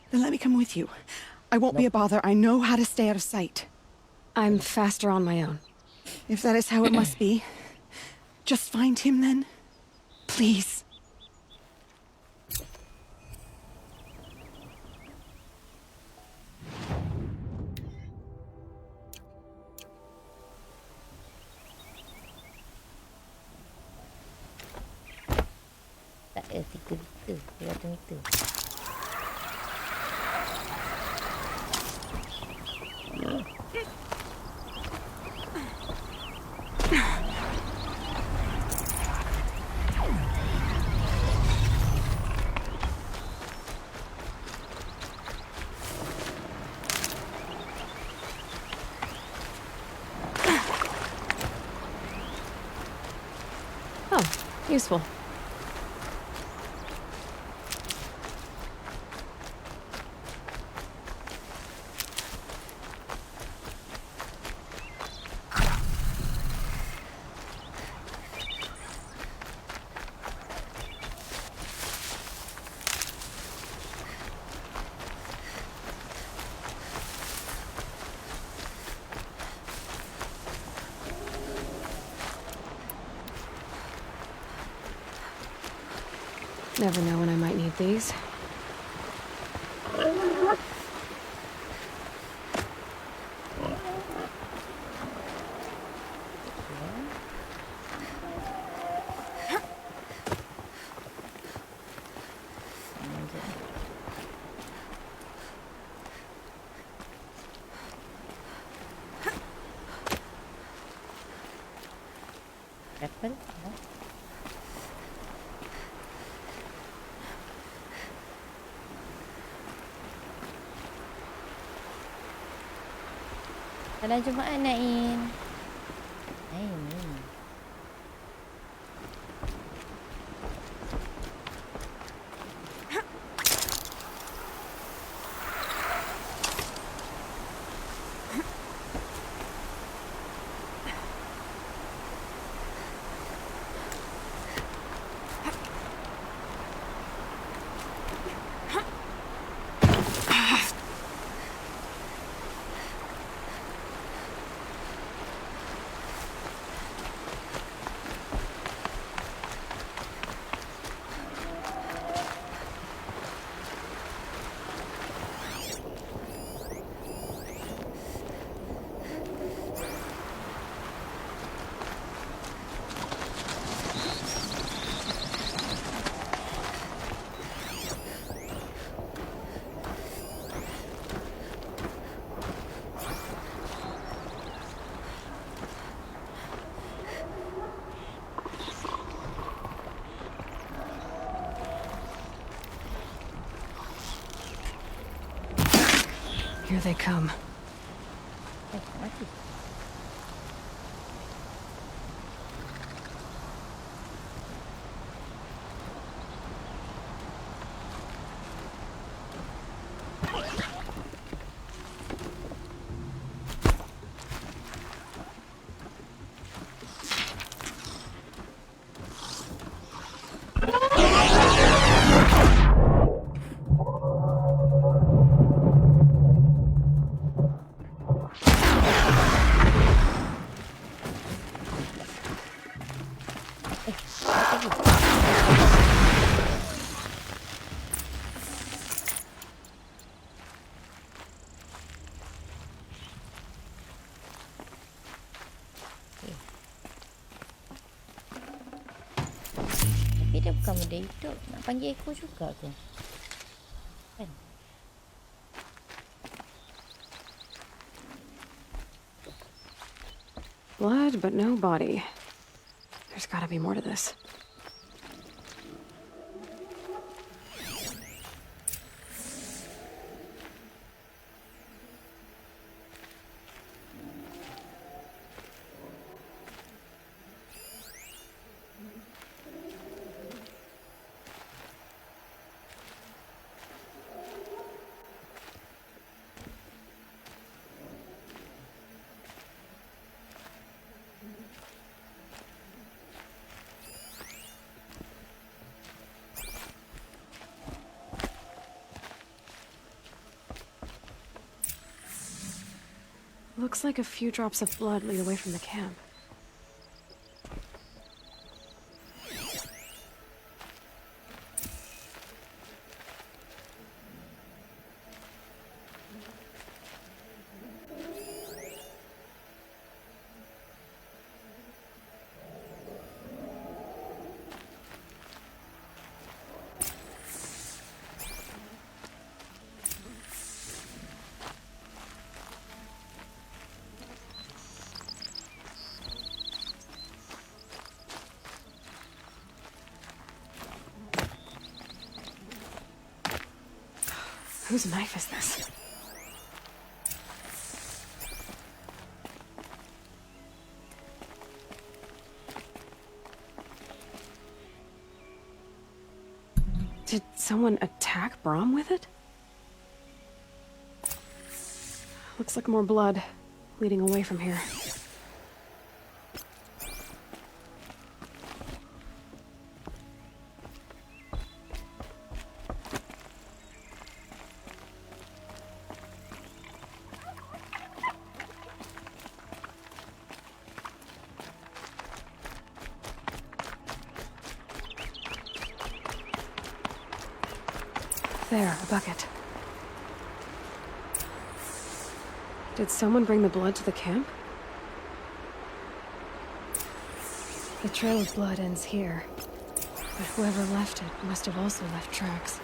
Then let me come with you. I won't be a bother. I know how to stay out of sight. I'm faster on my own. If that is how it must be, just find him then. Please. Tak ada 3 meter. 200 meter. Oh, useful. Never know when I might need these. Apple? Salam Jumaat Naim. Naim. Here they come. Mati. Tapi dia bukan benda hidup. Nak panggil ekor juga ke? Kan? Blood, but no body. There's gotta be more to this. Looks like a few drops of blood lead away from the camp. Whose knife is this? Did someone attack Brom with it? Looks like more blood leading away from here. There, a bucket. Did someone bring the blood to the camp? The trail of blood ends here, but whoever left it must have also left tracks.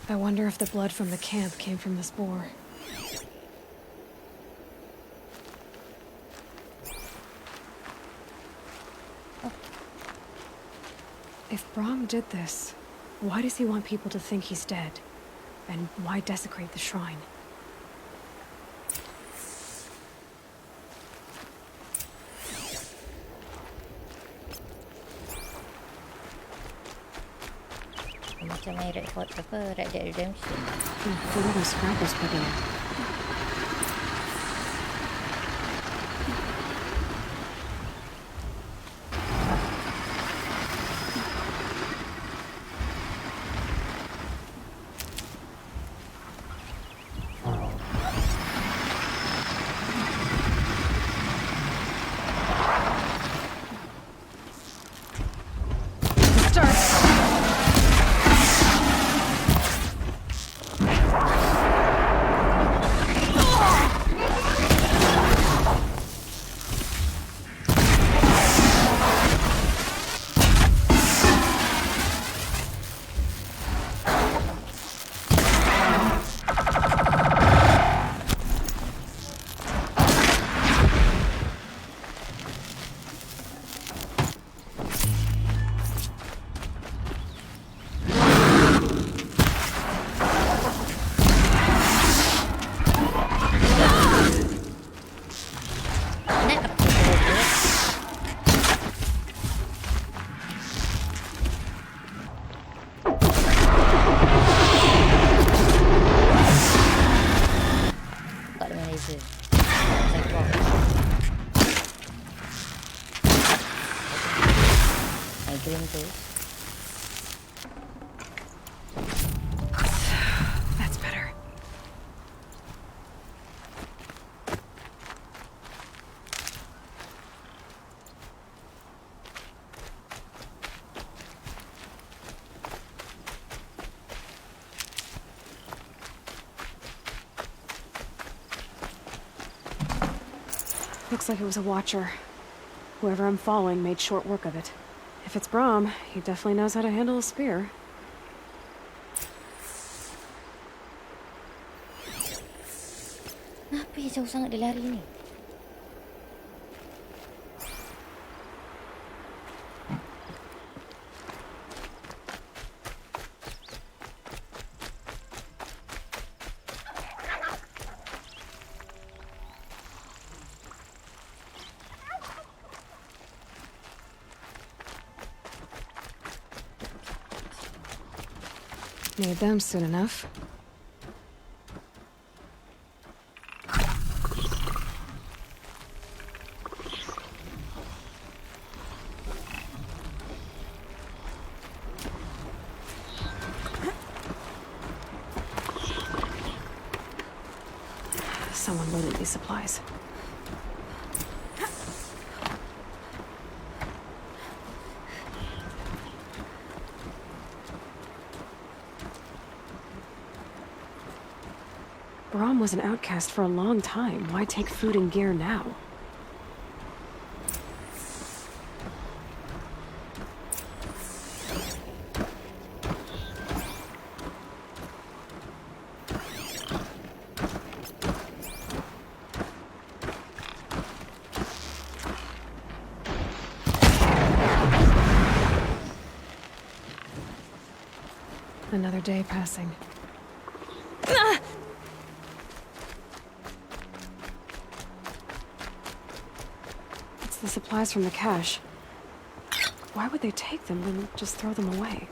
I wonder if the blood from the camp came from this boar. If Brahm did this, why does he want people to think he's dead? And why desecrate the shrine? Macam main Red Dead Redemption. Look at those scrappers picking up. That's better. Looks like it was a watcher. Whoever I'm following made short work of it. If it's Brahm, he definitely knows how to handle a spear. Kenapa jauh sangat dia lari ni? Need them soon enough. Someone loaded these supplies. Brahm was an outcast for a long time. Why take food and gear now? Another day passing. It's the supplies from the cache. Why would they take them and just throw them away?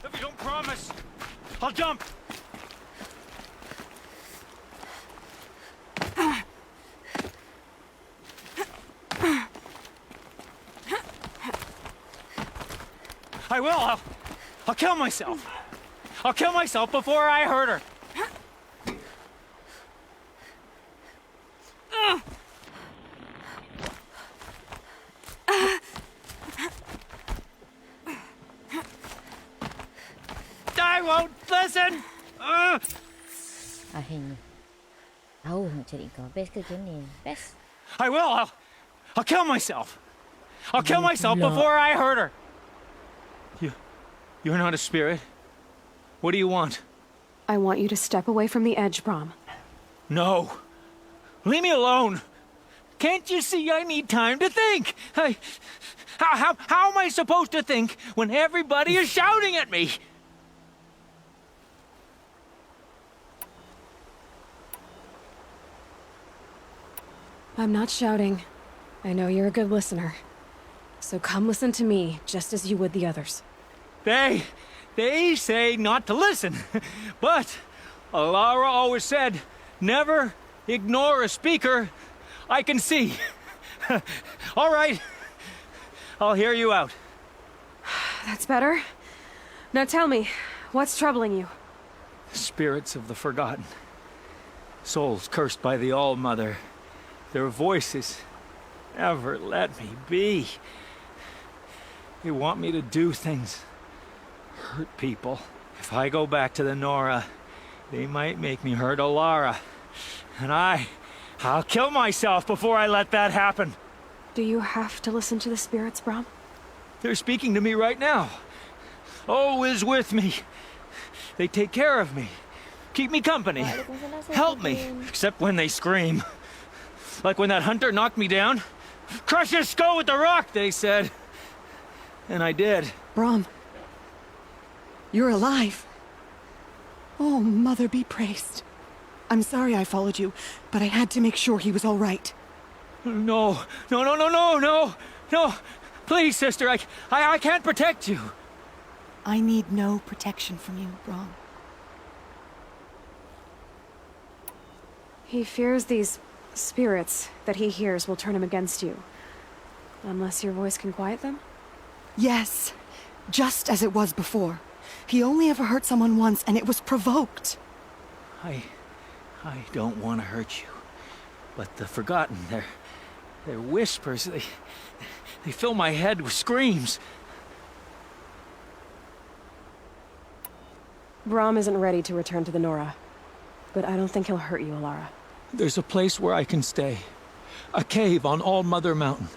If you don't promise, I'll jump. I will. I'll kill myself. I'll kill myself before I hurt her. I won't listen. Tahu nak cari kau. Best ke ni? Best. I will. I'll kill myself. I'll kill myself before I hurt her. You're not a spirit. What do you want? I want you to step away from the edge, Brom. No. Leave me alone. Can't you see I need time to think? How am I supposed to think when everybody is shouting at me? I'm not shouting. I know you're a good listener. So come listen to me, just as you would the others. They say not to listen. But Alara always said, never ignore a speaker I can see. All right. I'll hear you out. That's better. Now tell me, what's troubling you? Spirits of the forgotten. Souls cursed by the All-Mother. Their voices never let me be. They want me to do things, hurt people. If I go back to the Nora, they might make me hurt Alara. And I'll kill myself before I let that happen. Do you have to listen to the spirits, Brom? They're speaking to me right now. Oh is with me. They take care of me, keep me company, help me, except when they scream. Like when that hunter knocked me down. Crush his skull with the rock, they said. And I did. Brom, you're alive. Oh, Mother be praised. I'm sorry I followed you, but I had to make sure he was all right. No. Please, sister, I can't protect you. I need no protection from you, Brom. He fears these spirits that he hears will turn him against you. Unless your voice can quiet them? Yes, just as it was before. He only ever hurt someone once, and it was provoked. I don't want to hurt you. But the Forgotten, their whispers, they fill my head with screams. Brom isn't ready to return to the Nora. But I don't think he'll hurt you, Alara. There's a place where I can stay. A cave on All-Mother Mountain.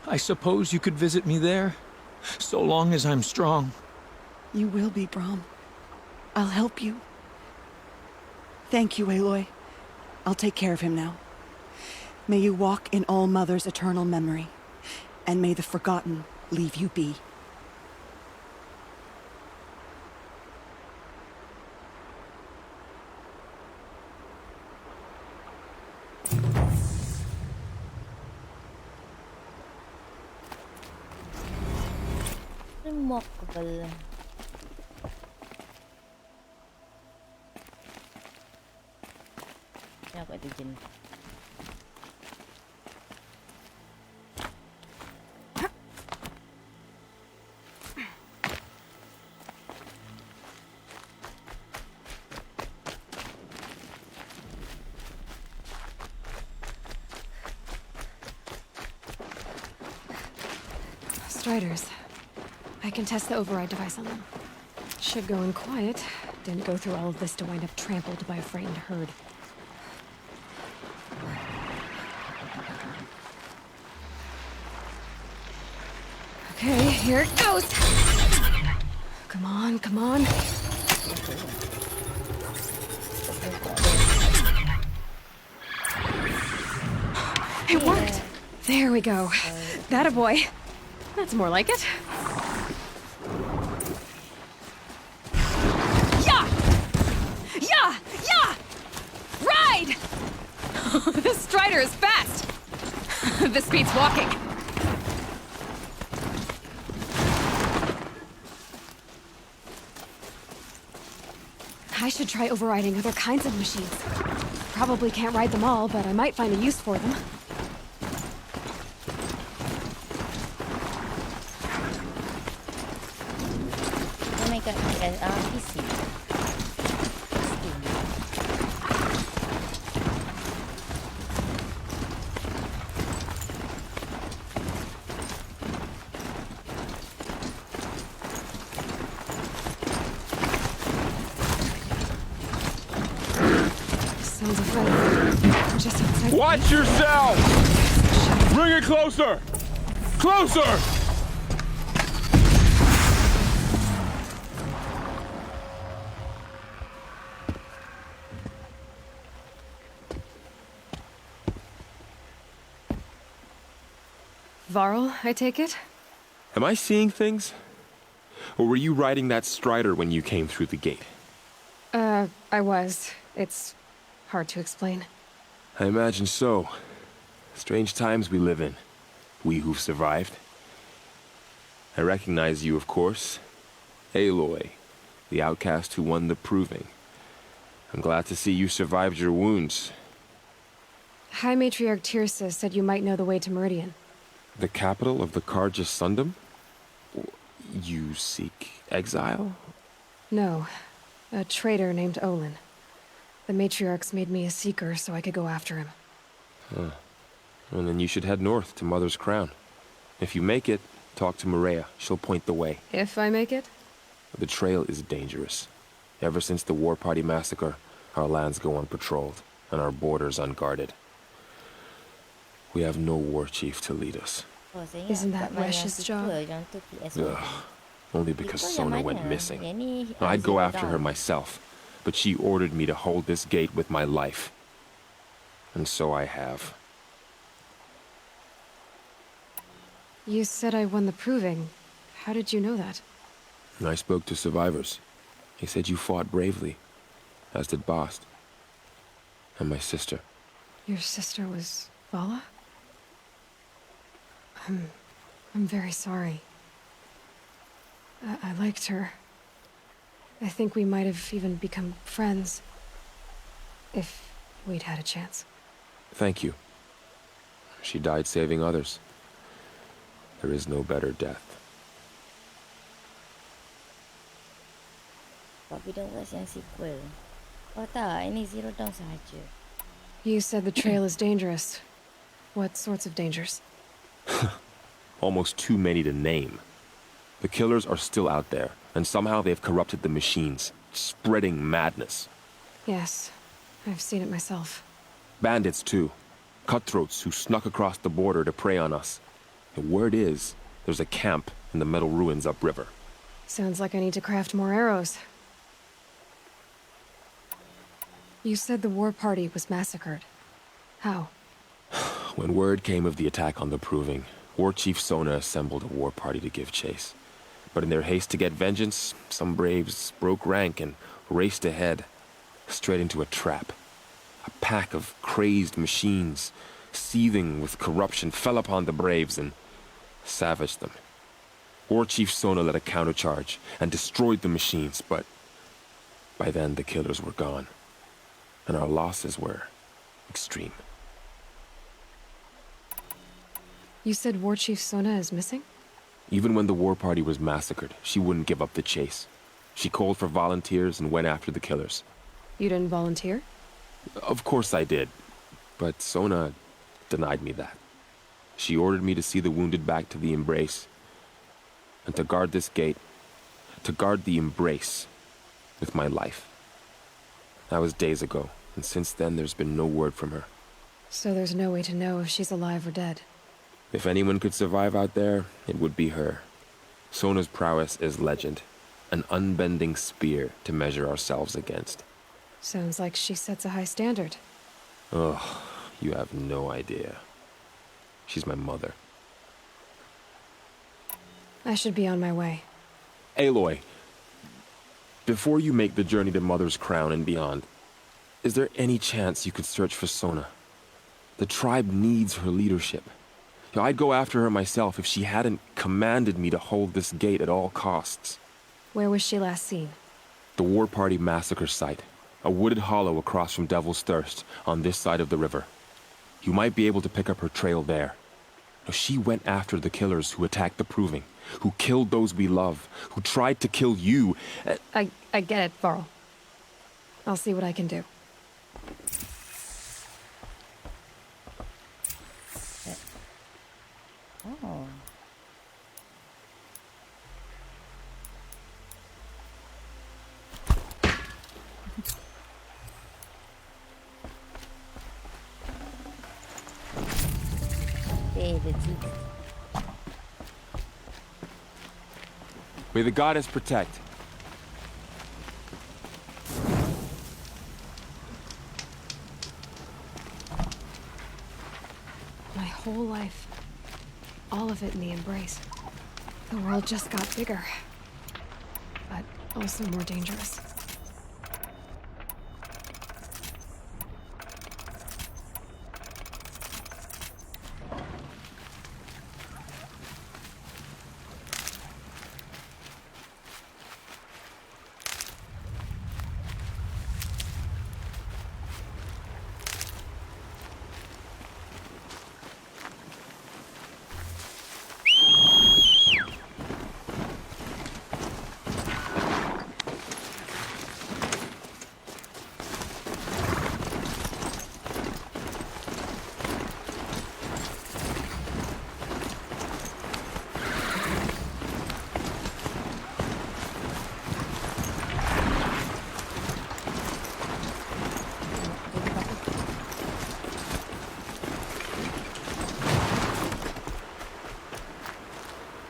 I suppose you could visit me there, so long as I'm strong. You will be, Brom. I'll help you. Thank you, Aloy. I'll take care of him now. May you walk in All-Mother's eternal memory, and may the Forgotten leave you be. Remarkable. Kenapa ada jin? Striders. I can test the override device on them. Should go in quiet. Didn't go through all of this to wind up trampled by a frightened herd. Okay, here it goes! Come on, come on. It worked! There we go. That a boy. That's more like it. Yeah! Ride! This Strider is fast! This beats walking. I should try overriding other kinds of machines. Probably can't ride them all, but I might find a use for them. Oh my god, PC. Sounds afraid. just outside. Watch yourself! Bring it closer! Closer! Varl, I take it? Am I seeing things? Or were you riding that strider when you came through the gate? I was. It's hard to explain. I imagine so. Strange times we live in. We who've survived. I recognize you, of course. Aloy, the outcast who won the proving. I'm glad to see you survived your wounds. High Matriarch Tirsa said you might know the way to Meridian. The capital of the Carja Sundom? You seek exile? No. A traitor named Olin. The Matriarchs made me a seeker so I could go after him. Huh. Well, then you should head north to Mother's Crown. If you make it, talk to Maria. She'll point the way. If I make it? The trail is dangerous. Ever since the War Party massacre, our lands go unpatrolled, and our borders unguarded. We have no war chief to lead us. Isn't that Wesh's job? Ugh. Only because Sona went missing. I'd go after her myself, but she ordered me to hold this gate with my life. And so I have. You said I won the proving. How did you know that? I spoke to survivors. They said you fought bravely, as did Bast. And my sister. Your sister was Vala? I'm very sorry. I liked her. I think we might have even become friends. If we'd had a chance. Thank you. She died saving others. There is no better death. Tapi dah buat yang sequel. Oh tak, ini Zero Dawn sahaja. You said the trail is dangerous. What sorts of dangers? Almost too many to name. The killers are still out there, and somehow they've corrupted the machines, spreading madness. Yes, I've seen it myself. Bandits, too. Cutthroats who snuck across the border to prey on us. The word is, there's a camp in the metal ruins upriver. Sounds like I need to craft more arrows. You said the war party was massacred. How? When word came of the attack on the Proving, War Chief Sona assembled a war party to give chase. But in their haste to get vengeance, some braves broke rank and raced ahead, straight into a trap. A pack of crazed machines, seething with corruption, fell upon the braves and savaged them. War Chief Sona led a countercharge and destroyed the machines, but by then the killers were gone, and our losses were extreme. You said War Chief Sona is missing? Even when the war party was massacred, she wouldn't give up the chase. She called for volunteers and went after the killers. You didn't volunteer? Of course I did, but Sona denied me that. She ordered me to see the wounded back to the Embrace, and to guard this gate, to guard the Embrace with my life. That was days ago, and since then there's been no word from her. So there's no way to know if she's alive or dead. If anyone could survive out there, it would be her. Sona's prowess is legend, an unbending spear to measure ourselves against. Sounds like she sets a high standard. Oh, you have no idea. She's my mother. I should be on my way. Aloy, before you make the journey to Mother's Crown and beyond, is there any chance you could search for Sona? The tribe needs her leadership. I'd go after her myself if she hadn't commanded me to hold this gate at all costs. Where was she last seen? The War Party massacre site. A wooded hollow across from Devil's Thirst, on this side of the river. You might be able to pick up her trail there. Now, she went after the killers who attacked the Proving, who killed those we love, who tried to kill you. I get it, Varl. I'll see what I can do. Oh. legit. May the goddess protect. My whole life. All of it in the embrace. The world just got bigger. But also more dangerous.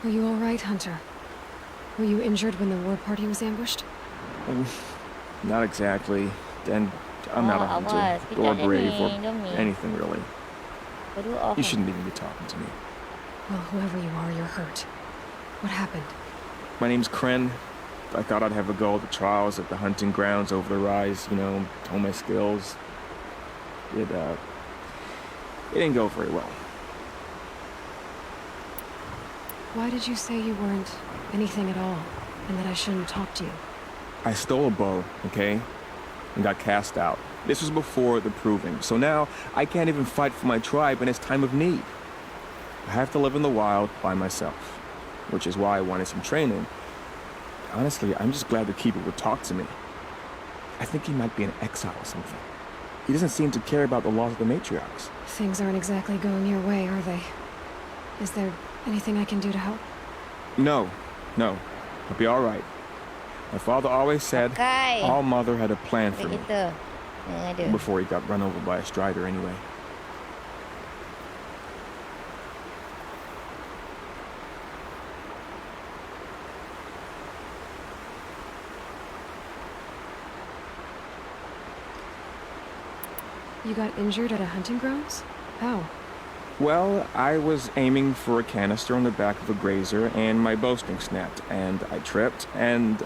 Are you all right, Hunter? Were you injured when the war party was ambushed? Not exactly. And I'm not a hunter, or brave, or anything really. You shouldn't even be talking to me. Well, whoever you are, you're hurt. What happened? My name's Kren. I thought I'd have a go at the trials at the hunting grounds over the rise, you know, hone my skills. It didn't go very well. Why did you say you weren't anything at all, and that I shouldn't talk to you? I stole a bow, okay? And got cast out. This was before the proving, so now I can't even fight for my tribe in its time of need. I have to live in the wild by myself, which is why I wanted some training. Honestly, I'm just glad the Keeper would talk to me. I think he might be in exile or something. He doesn't seem to care about the laws of the matriarchs. Things aren't exactly going your way, are they? Is there anything I can do to help? No. I'll be all right. My father always said All Mother had a plan for me. Before he got run over by a strider anyway. You got injured at a hunting grounds? How? Well, I was aiming for a canister on the back of a grazer, and my bowstring snapped, and I tripped, and...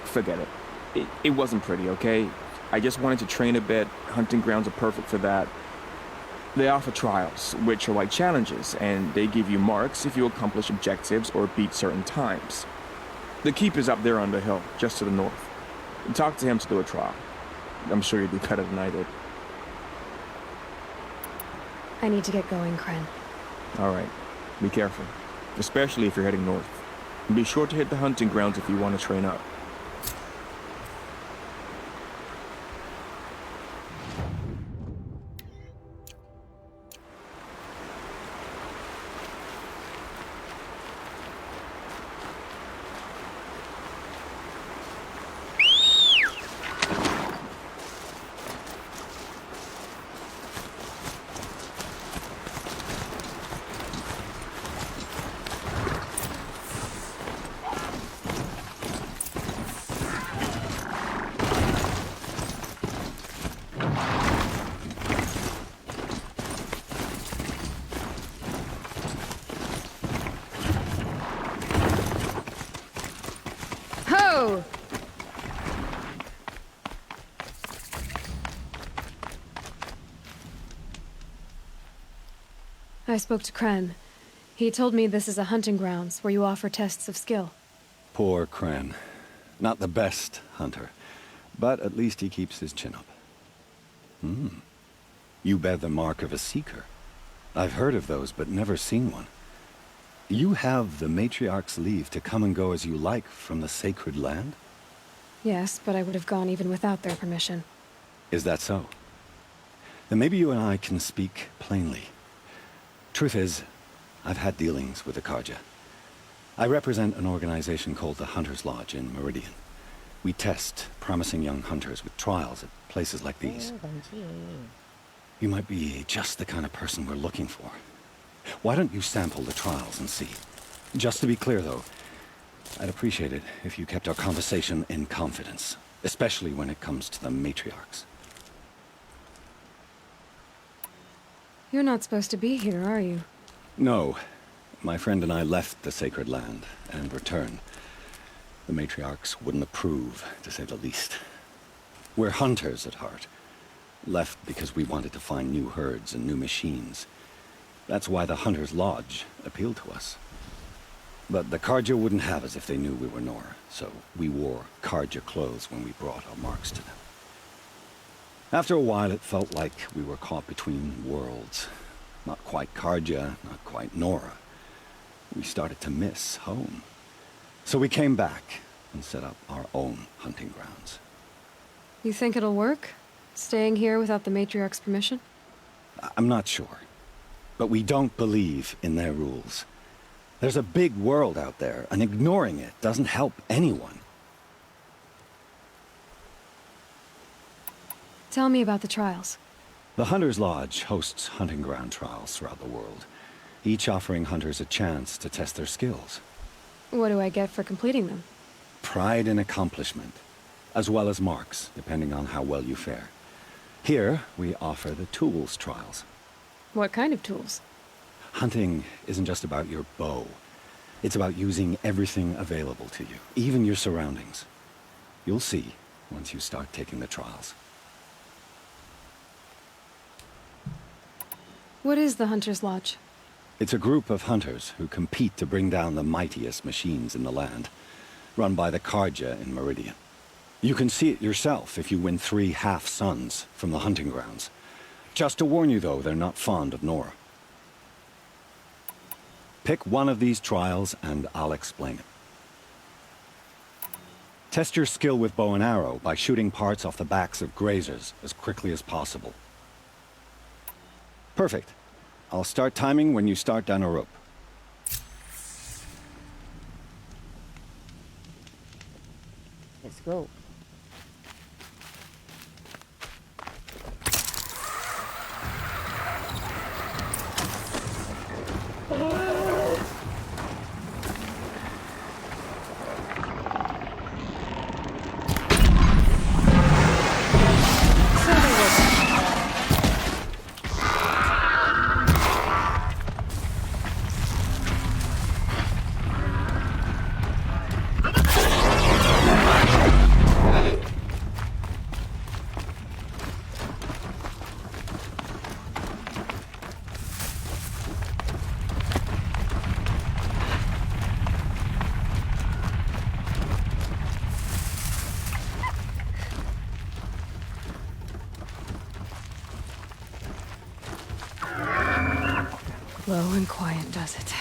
forget it. It wasn't pretty, okay? I just wanted to train a bit. Hunting grounds are perfect for that. They offer trials, which are like challenges, and they give you marks if you accomplish objectives or beat certain times. The Keeper's up there on the hill, just to the north. Talk to him to do a trial. I'm sure you'd do better than I did. I need to get going, Kren. All right. Be careful. Especially if you're heading north. And be sure to hit the hunting grounds if you want to train up. Ho! I spoke to Kren. He told me this is a hunting grounds where you offer tests of skill. Poor Kren. Not the best hunter, but at least he keeps his chin up. You bear the mark of a seeker. I've heard of those, but never seen one. You have the matriarch's leave to come and go as you like from the sacred land? Yes, but I would have gone even without their permission. Is that so? Then maybe you and I can speak plainly. Truth is, I've had dealings with the Carja. I represent an organization called the Hunter's Lodge in Meridian. We test promising young hunters with trials at places like these. You might be just the kind of person we're looking for. Why don't you sample the trials and see? Just to be clear, though, I'd appreciate it if you kept our conversation in confidence, especially when it comes to the matriarchs. You're not supposed to be here, are you? No. My friend and I left the sacred land and returned. The matriarchs wouldn't approve, to say the least. We're hunters at heart. Left because we wanted to find new herds and new machines. That's why the Hunter's Lodge appealed to us. But the Carja wouldn't have us if they knew we were Nora, so we wore Carja clothes when we brought our marks to them. After a while, it felt like we were caught between worlds. Not quite Carja, not quite Nora. We started to miss home. So we came back and set up our own hunting grounds. You think it'll work? Staying here without the matriarch's permission? I'm not sure. But we don't believe in their rules. There's a big world out there, and ignoring it doesn't help anyone. Tell me about the trials. The Hunter's Lodge hosts hunting ground trials throughout the world, each offering hunters a chance to test their skills. What do I get for completing them? Pride in accomplishment, as well as marks, depending on how well you fare. Here, we offer the tools trials. What kind of tools? Hunting isn't just about your bow. It's about using everything available to you, even your surroundings. You'll see once you start taking the trials. What is the Hunter's Lodge? It's a group of hunters who compete to bring down the mightiest machines in the land, run by the Carja in Meridian. You can see it yourself if you win 3 half-suns from the hunting grounds. Just to warn you, though, they're not fond of Nora. Pick one of these trials and I'll explain it. Test your skill with bow and arrow by shooting parts off the backs of grazers as quickly as possible. Perfect. I'll start timing when you start down a rope. Let's go. Low and quiet does it.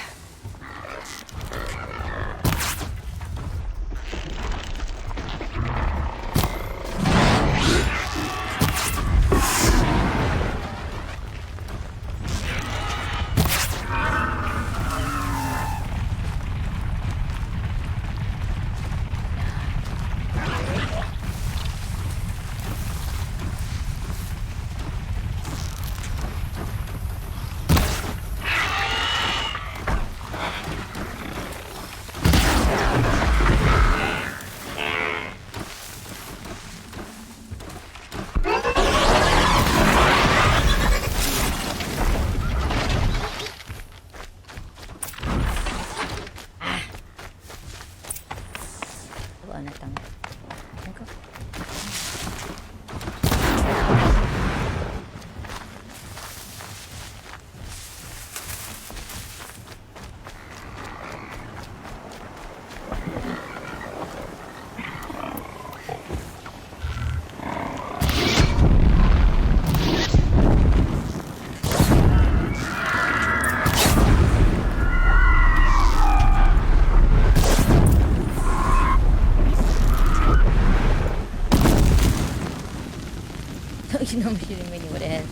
Nama Shirin Mini, what the hell?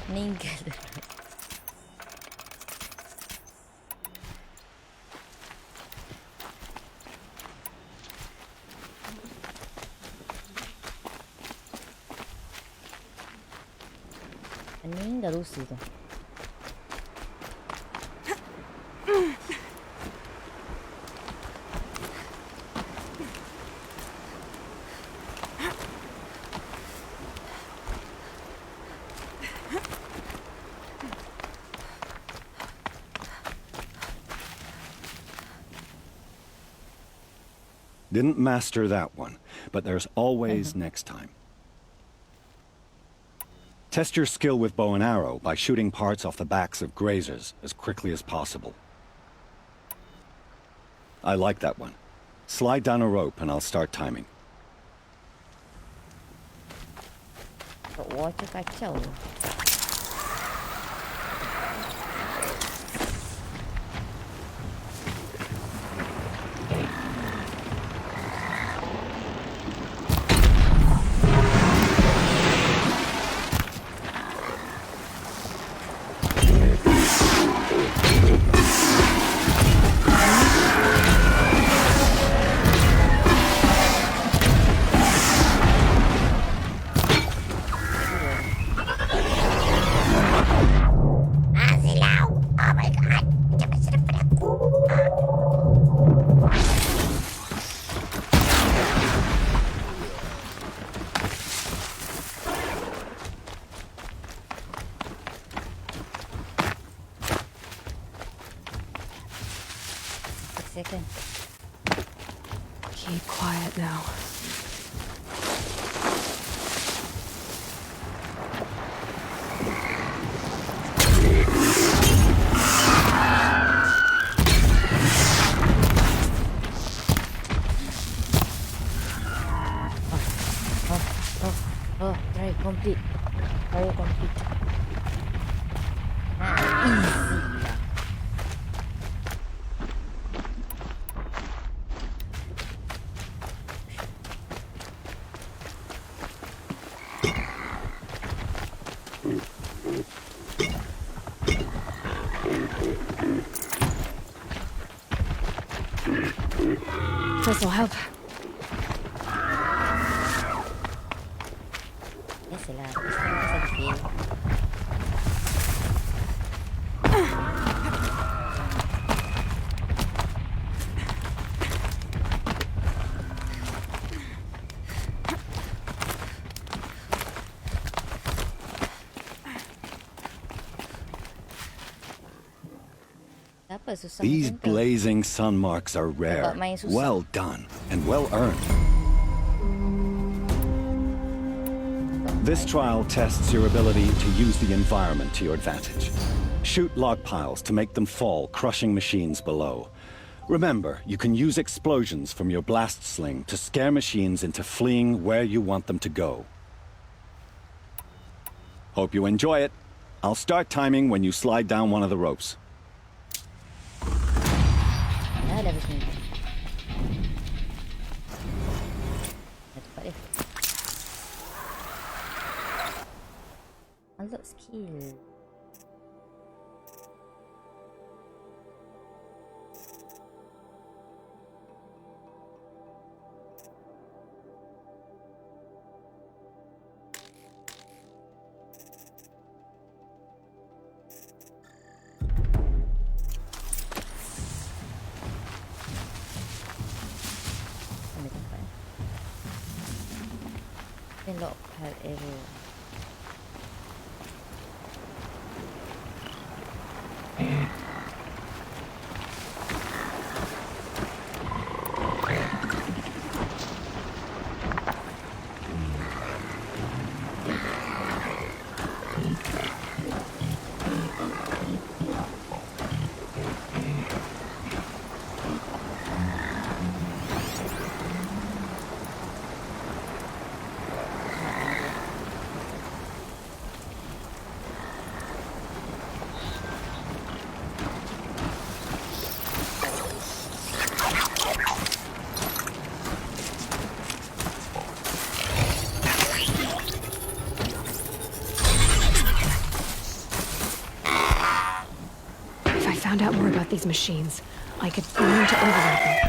Meninggal. Pening dah rusi tu. Didn't master that one, but there's always next time. Test your skill with bow and arrow by shooting parts off the backs of grazers as quickly as possible. I like that one. Slide down a rope and I'll start timing. Water kacau. Second. Keep quiet now. Oh, try complete. Try complete. This'll help. Biasalah, pasal fail. These blazing sun marks are rare. Well done and well earned. This trial tests your ability to use the environment to your advantage. Shoot log piles to make them fall, crushing machines below. Remember, you can use explosions from your blast sling to scare machines into fleeing where you want them to go. Hope you enjoy it. I'll start timing when you slide down one of the ropes. Unlock skill. Lock pad arrow. Found out more about these machines, I could learn to override them.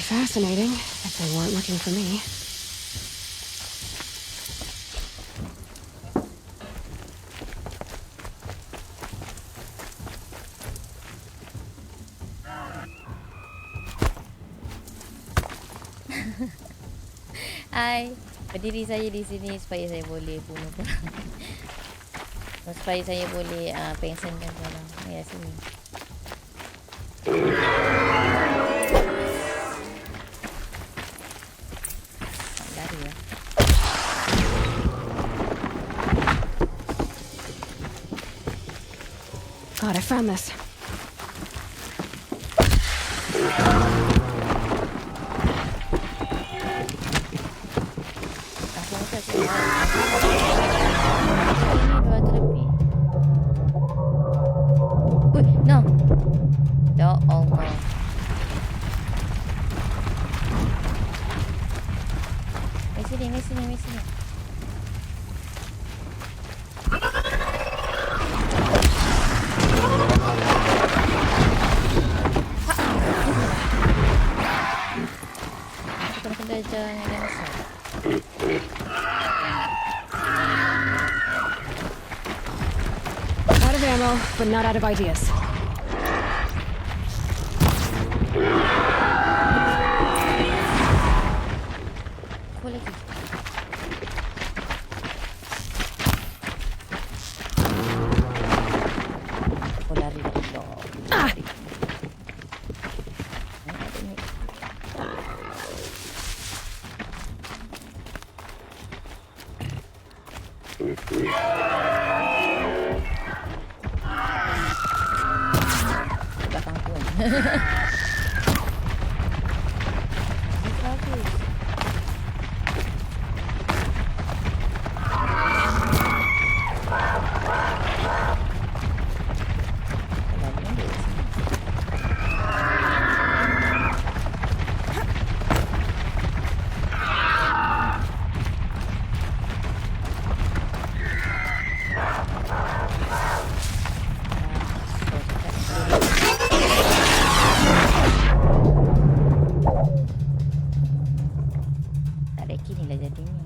fascinating, if they weren't looking for me. Hai, berdiri saya di sini supaya saya boleh bunuh orang. Supaya saya boleh pengsankan orang. Ya, sini. Lari ya. God, I found this. No. Ya Allah. Mari sini. Kena jangan besar. Out of ammo, but not out of ideas. Kau lagi. Kau lari dong. Belakang pun. Bagus. Tak ada kini lah jadinya.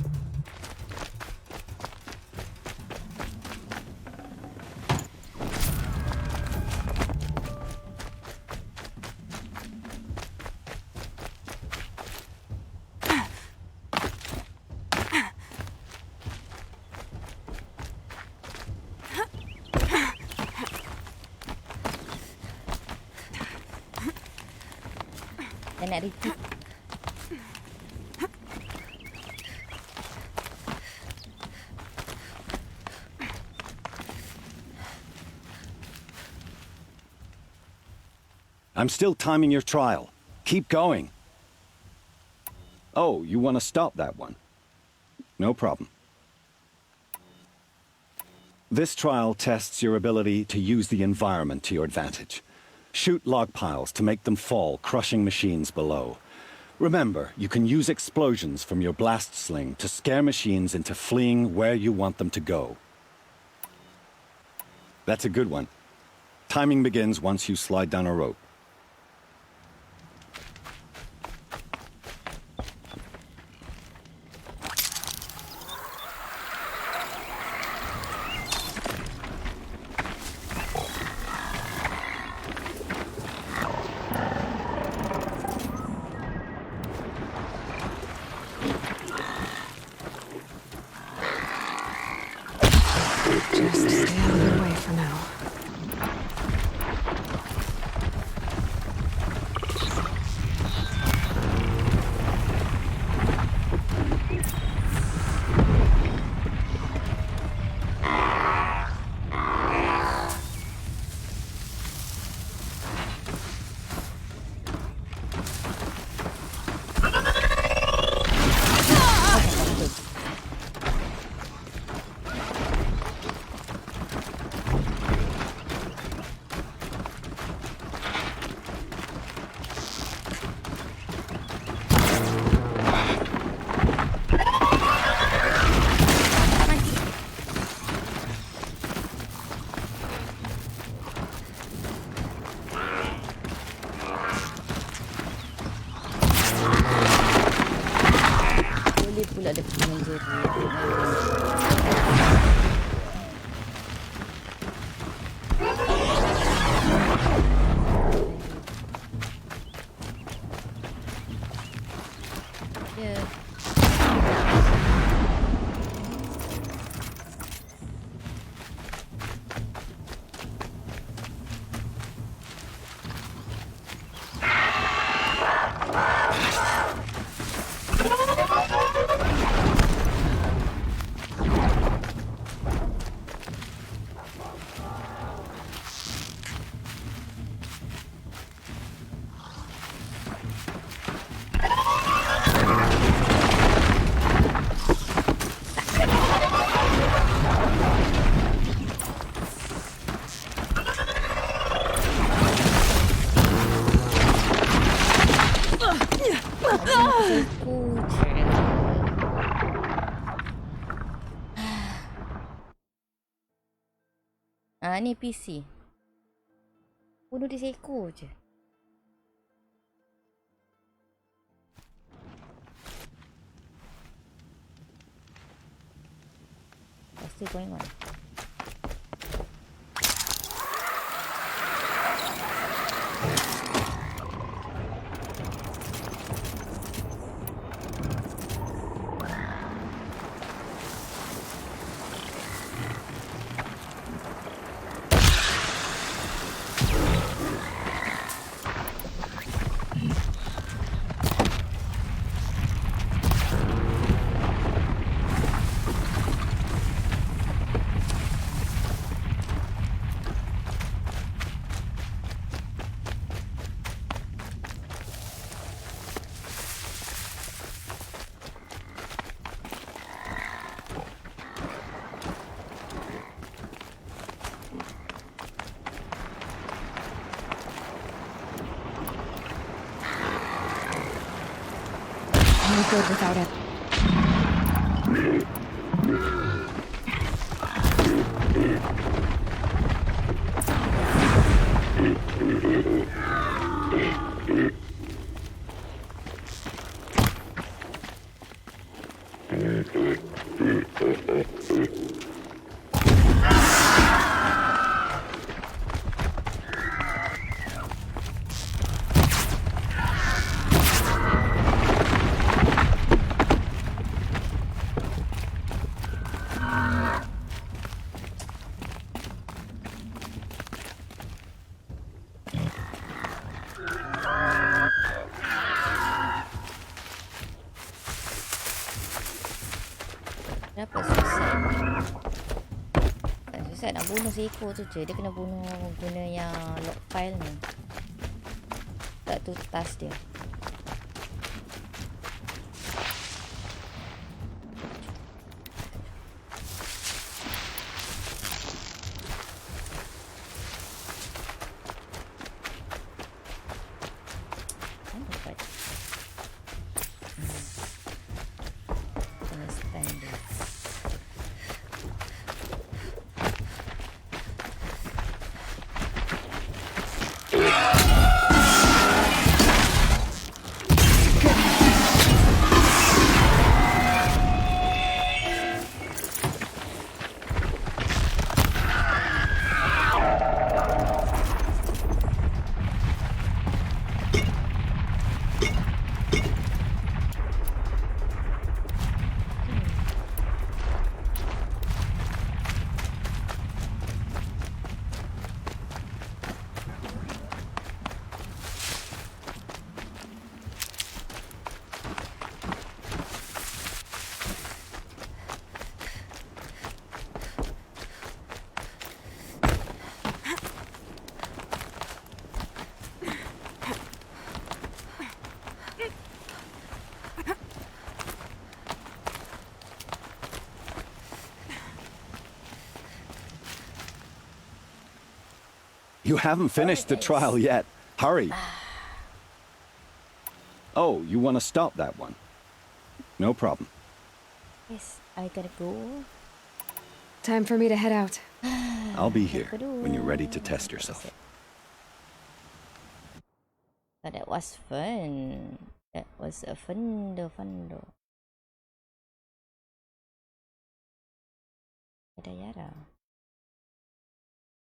Dan nak repeat. I'm still timing your trial. Keep going. Oh, you want to stop that one? No problem. This trial tests your ability to use the environment to your advantage. Shoot log piles to make them fall, crushing machines below. Remember, you can use explosions from your blast sling to scare machines into fleeing where you want them to go. That's a good one. Timing begins once you slide down a rope. Just stay out of their way for now. Ni PC. Bunuh dia seekor je. What's still going on? No good without it. Kenapa susah? Tak susah nak bunuh seekor tu je. Dia kena bunuh guna yang lock file ni. Tak tu task dia. You haven't finished the trial yet. Hurry. Oh, you want to stop that one? No problem. Yes, I gotta go. Time for me to head out. I'll be here when you're ready to test yourself. But that was fun. That was a fun. Ada Yara.